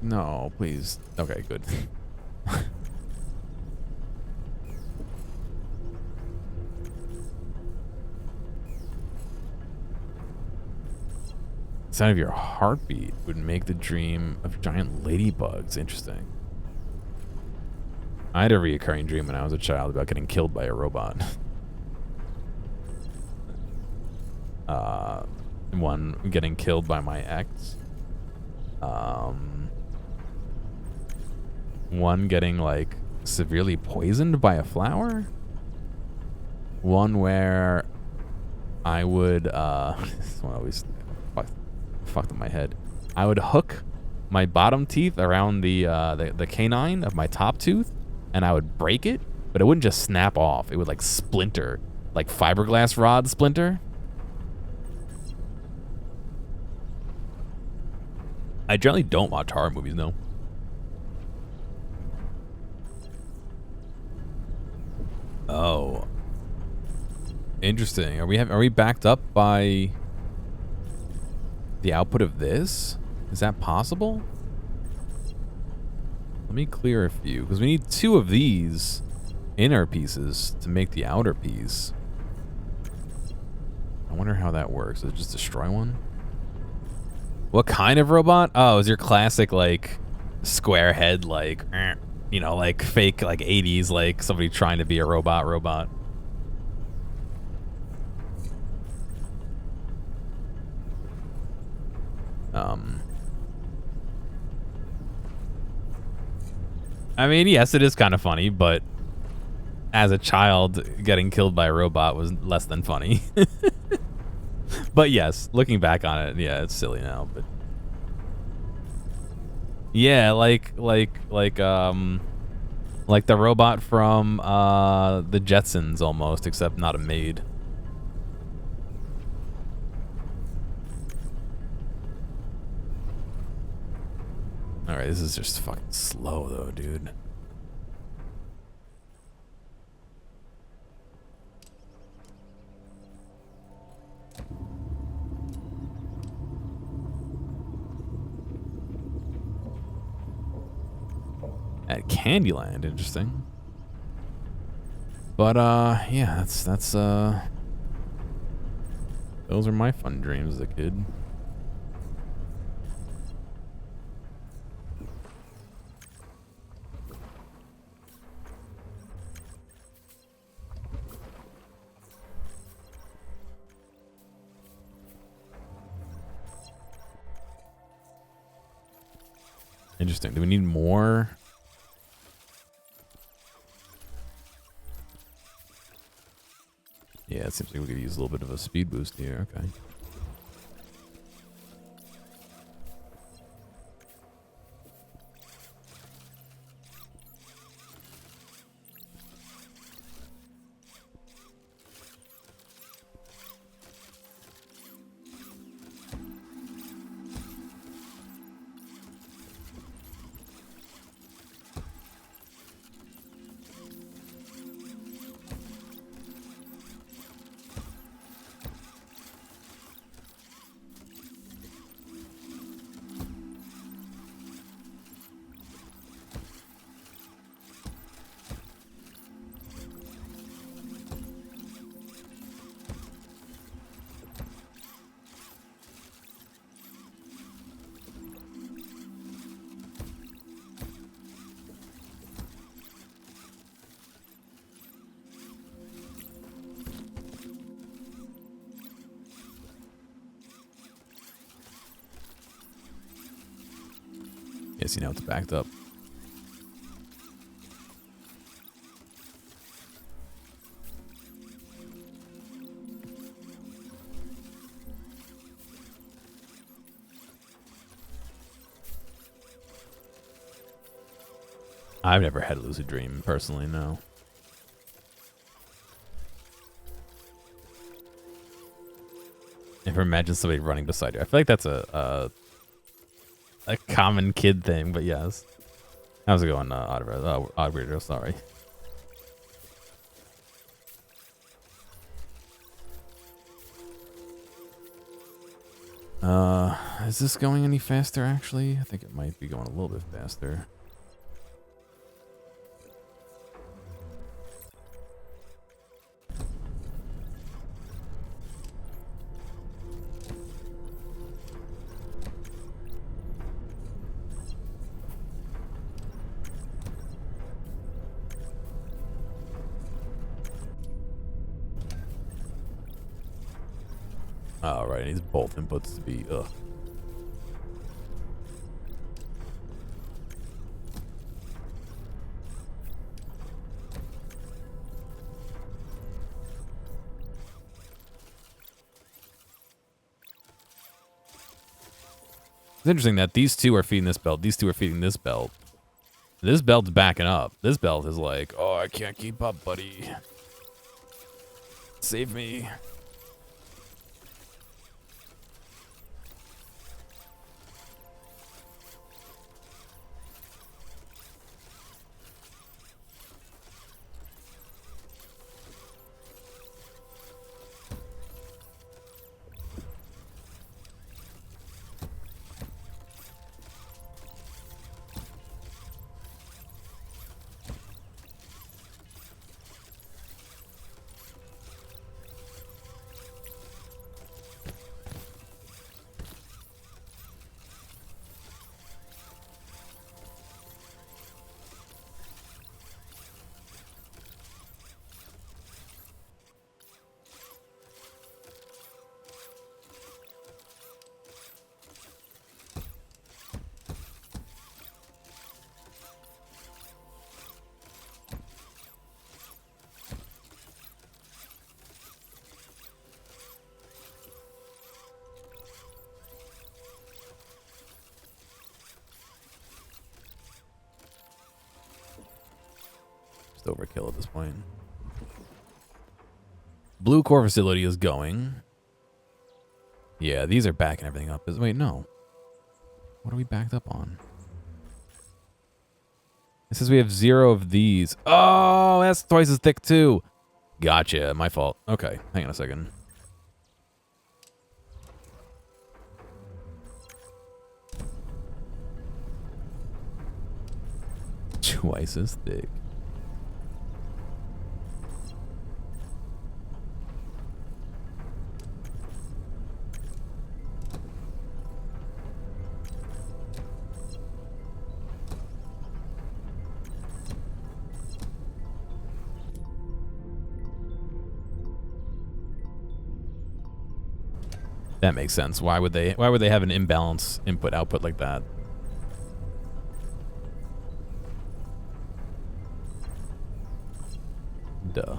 no, please. Okay, good. The sound of your heartbeat would make the dream of giant ladybugs. Interesting. I had a reoccurring dream when I was a child about getting killed by a robot. One getting killed by my ex. One getting like severely poisoned by a flower. One where I would this one always fucked up my head. I would hook my bottom teeth around the canine of my top tooth, and I would break it, but it wouldn't just snap off. It would like splinter, like fiberglass rod splinter. I generally don't watch horror movies, no. Oh, interesting. Are we backed up by the output of this? Is that possible? Let me clear a few, because we need 2 of these inner pieces to make the outer piece. I wonder how that works. Does it just destroy one? What kind of robot? Oh, is your classic, like, square head, like, you know, like, fake, like, 80s, like, somebody trying to be a robot. I mean, yes, it is kind of funny, but as a child, getting killed by a robot was less than funny. But yes, looking back on it, yeah, it's silly now, but yeah, like the robot from the Jetsons almost, except not a maid. All right, this is just fucking slow though, dude. At Candyland, interesting. But yeah, that's those are my fun dreams as a kid. Interesting. Do we need more? Yeah, it seems like we could use a little bit of a speed boost here. Okay. Yeah, see now it's backed up. I've never had a lucid dream personally, no. Never imagine somebody running beside you. I feel like that's a common kid thing, but yes. How's it going, Odd Weirdo? Sorry. Is this going any faster, actually? I think it might be going a little bit faster. Oh, right, it needs both inputs to be, ugh. It's interesting that these two are feeding this belt, these two are feeding this belt. This belt's backing up. This belt is like, oh, I can't keep up, buddy. Save me. overkill at this point. Blue core facility is going. Yeah, these are backing everything up. Wait, no. What are we backed up on? It says we have 0 of these. Oh, that's twice as thick too. Gotcha. My fault. Okay, hang on a second. Twice as thick. That makes sense. Why would they have an imbalance input output like that? Duh.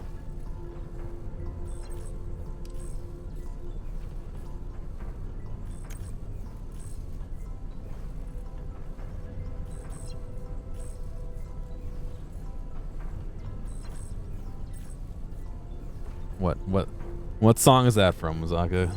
What song is that from, Mazaka?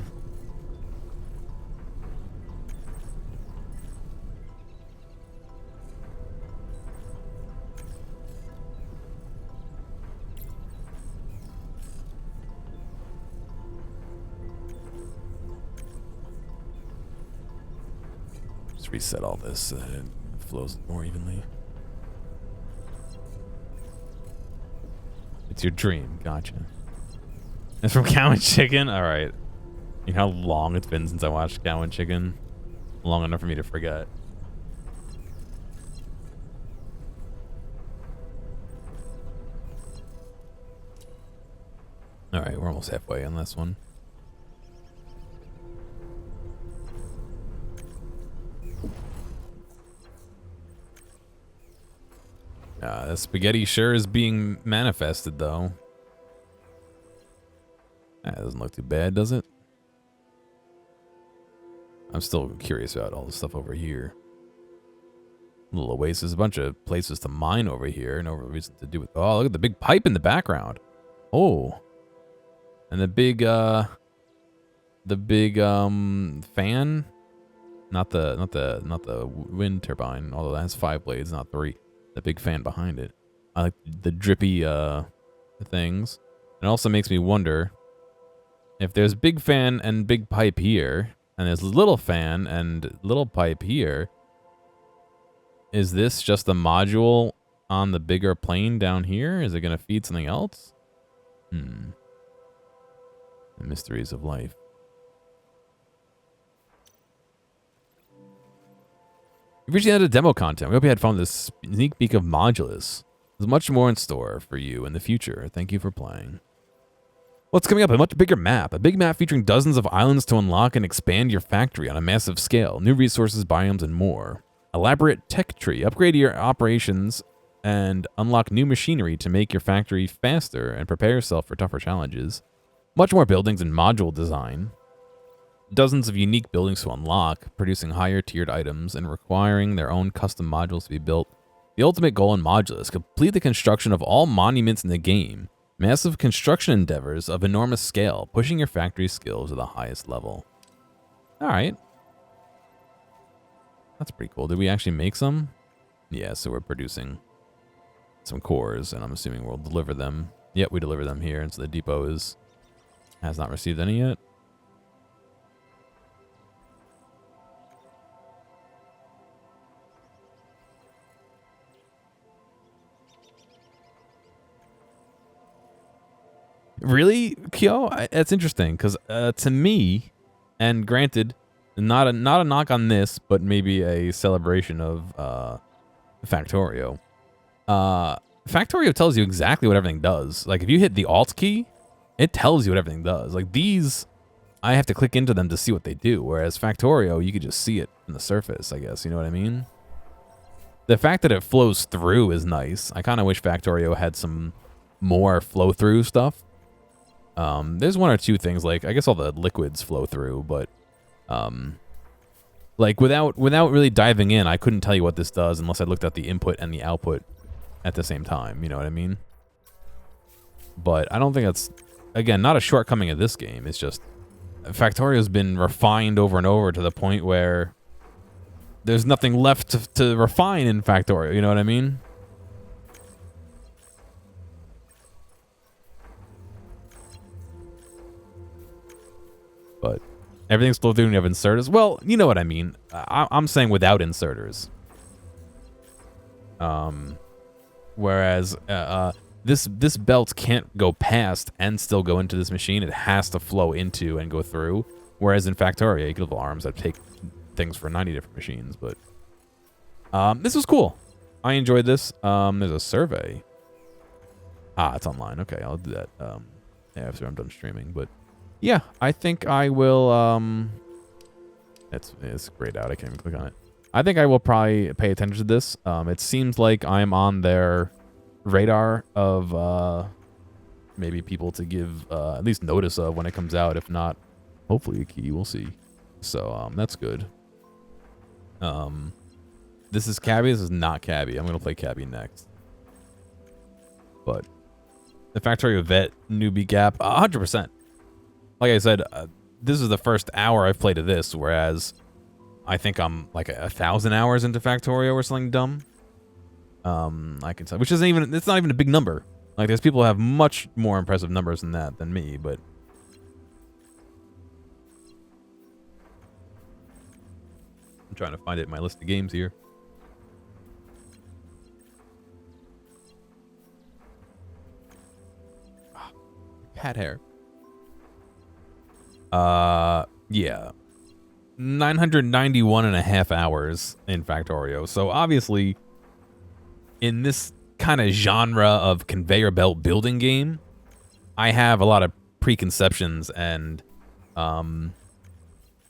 Just reset all this so that it flows more evenly. It's your dream. Gotcha. It's from Cow and Chicken? Alright. You know how long it's been since I watched Cow and Chicken? Long enough for me to forget. Alright, we're almost halfway on this one. The spaghetti sure is being manifested, though. That doesn't look too bad, does it? I'm still curious about all the stuff over here. Little oasis, a bunch of places to mine over here. No real reason to do it. Oh, look at the big pipe in the background. Oh. And the big fan. Not the wind turbine, although that has 5 blades, not 3. The big fan behind it. I like the drippy things. It also makes me wonder if there's big fan and big pipe here, and there's little fan and little pipe here. Is this just a module on the bigger plane down here? Is it going to feed something else? The mysteries of life. We've reached the end of demo content. We hope you had fun with this sneak peek of Modulus. There's much more in store for you in the future. Thank you for playing. What's coming up? A much bigger map. A big map featuring dozens of islands to unlock and expand your factory on a massive scale. New resources, biomes, and more. Elaborate tech tree. Upgrade your operations and unlock new machinery to make your factory faster and prepare yourself for tougher challenges. Much more buildings and module design. Dozens of unique buildings to unlock, producing higher tiered items and requiring their own custom modules to be built. The ultimate goal in Modulus: complete the construction of all monuments in the game. Massive construction endeavors of enormous scale, pushing your factory skills to the highest level. Alright. That's pretty cool. Did we actually make some? Yeah, so we're producing some cores, and I'm assuming we'll deliver them. Yep, we deliver them here, and so the depot has not received any yet. Really, Kyo? That's interesting because to me, and granted, not a knock on this, but maybe a celebration of Factorio. Factorio tells you exactly what everything does. Like if you hit the Alt key, it tells you what everything does. Like these, I have to click into them to see what they do. Whereas Factorio, you could just see it on the surface. I guess you know what I mean. The fact that it flows through is nice. I kind of wish Factorio had some more flow through stuff. There's one or two things, like I guess all the liquids flow through, but like without really diving in, I couldn't tell you what this does unless I looked at the input and the output at the same time. You know what I mean? But I don't think that's, again, not a shortcoming of this game. It's just Factorio's been refined over and over to the point where there's nothing left to refine in Factorio. You know what I mean? But everything's still doing have inserters. Well, you know what I mean. I'm saying without inserters. Whereas this belt can't go past and still go into this machine. It has to flow into and go through. Whereas in Factorio, you can have arms that take things for 90 different machines. But this was cool. I enjoyed this. There's a survey. Ah, it's online. Okay, I'll do that after I'm done streaming. But yeah, I think I will. It's grayed out. I can't even click on it. I think I will probably pay attention to this. It seems like I'm on their radar of maybe people to give at least notice of when it comes out. If not, hopefully a key. We'll see. So that's good. This is Cabby. This is not Cabby. I'm gonna play Cabby next. But the Factorio Vet newbie gap, 100%. Like I said, this is the first hour I've played of this, whereas I think I'm like 1,000 hours into Factorio or something dumb. I can tell, which isn't even, it's not even a big number. Like there's people who have much more impressive numbers than that than me, but I'm trying to find it in my list of games here. Cat hair. Yeah. 991.5 hours in Factorio. So obviously, in this kind of genre of conveyor belt building game, I have a lot of preconceptions and I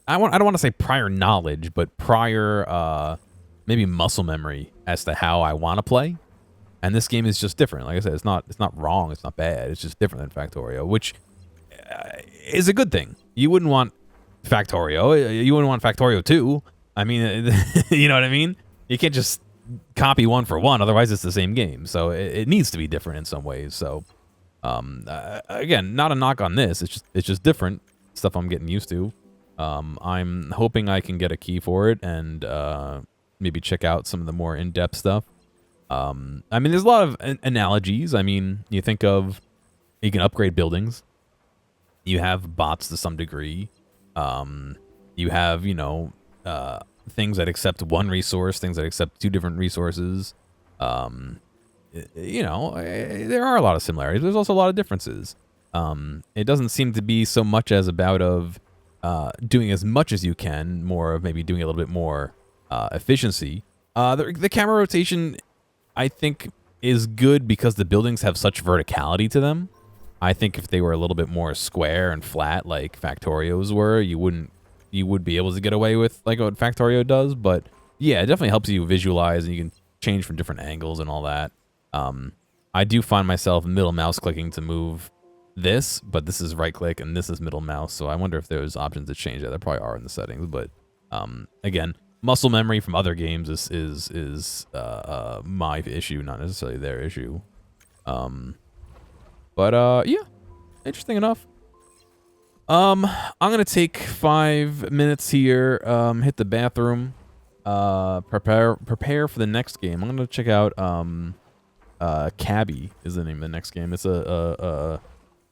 don't want to say prior knowledge, but prior maybe muscle memory as to how I want to play. And this game is just different. Like I said, it's not wrong, it's not bad. It's just different than Factorio, which is a good thing. You wouldn't want Factorio. You wouldn't want Factorio 2. I mean, you know what I mean? You can't just copy one for one, otherwise it's the same game. So it needs to be different in some ways. So again, not a knock on this. It's just different stuff I'm getting used to. I'm hoping I can get a key for it and maybe check out some of the more in-depth stuff. I mean, there's a lot of analogies. I mean, you think of, you can upgrade buildings. You have bots to some degree. You have, you know, things that accept one resource, things that accept two different resources. You know, there are a lot of similarities. There's also a lot of differences. It doesn't seem to be so much as about of doing as much as you can, more of maybe doing a little bit more efficiency. The camera rotation, I think, is good because the buildings have such verticality to them. I think if they were a little bit more square and flat like Factorio's were, you would be able to get away with like what Factorio does. But yeah, it definitely helps you visualize and you can change from different angles and all that. I do find myself middle mouse clicking to move this, but this is right click and this is middle mouse. So I wonder if there's options to change that. There probably are in the settings, but again, muscle memory from other games is my issue, not necessarily their issue. But yeah, interesting enough. I'm gonna take 5 minutes here, hit the bathroom, prepare for the next game. I'm gonna check out Cabby is the name of the next game. It's it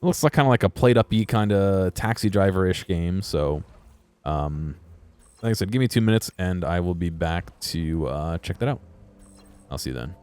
looks like kind of like a plate up-y kind of taxi driver-ish game. So like I said, give me 2 minutes and I will be back to check that out. I'll see you then.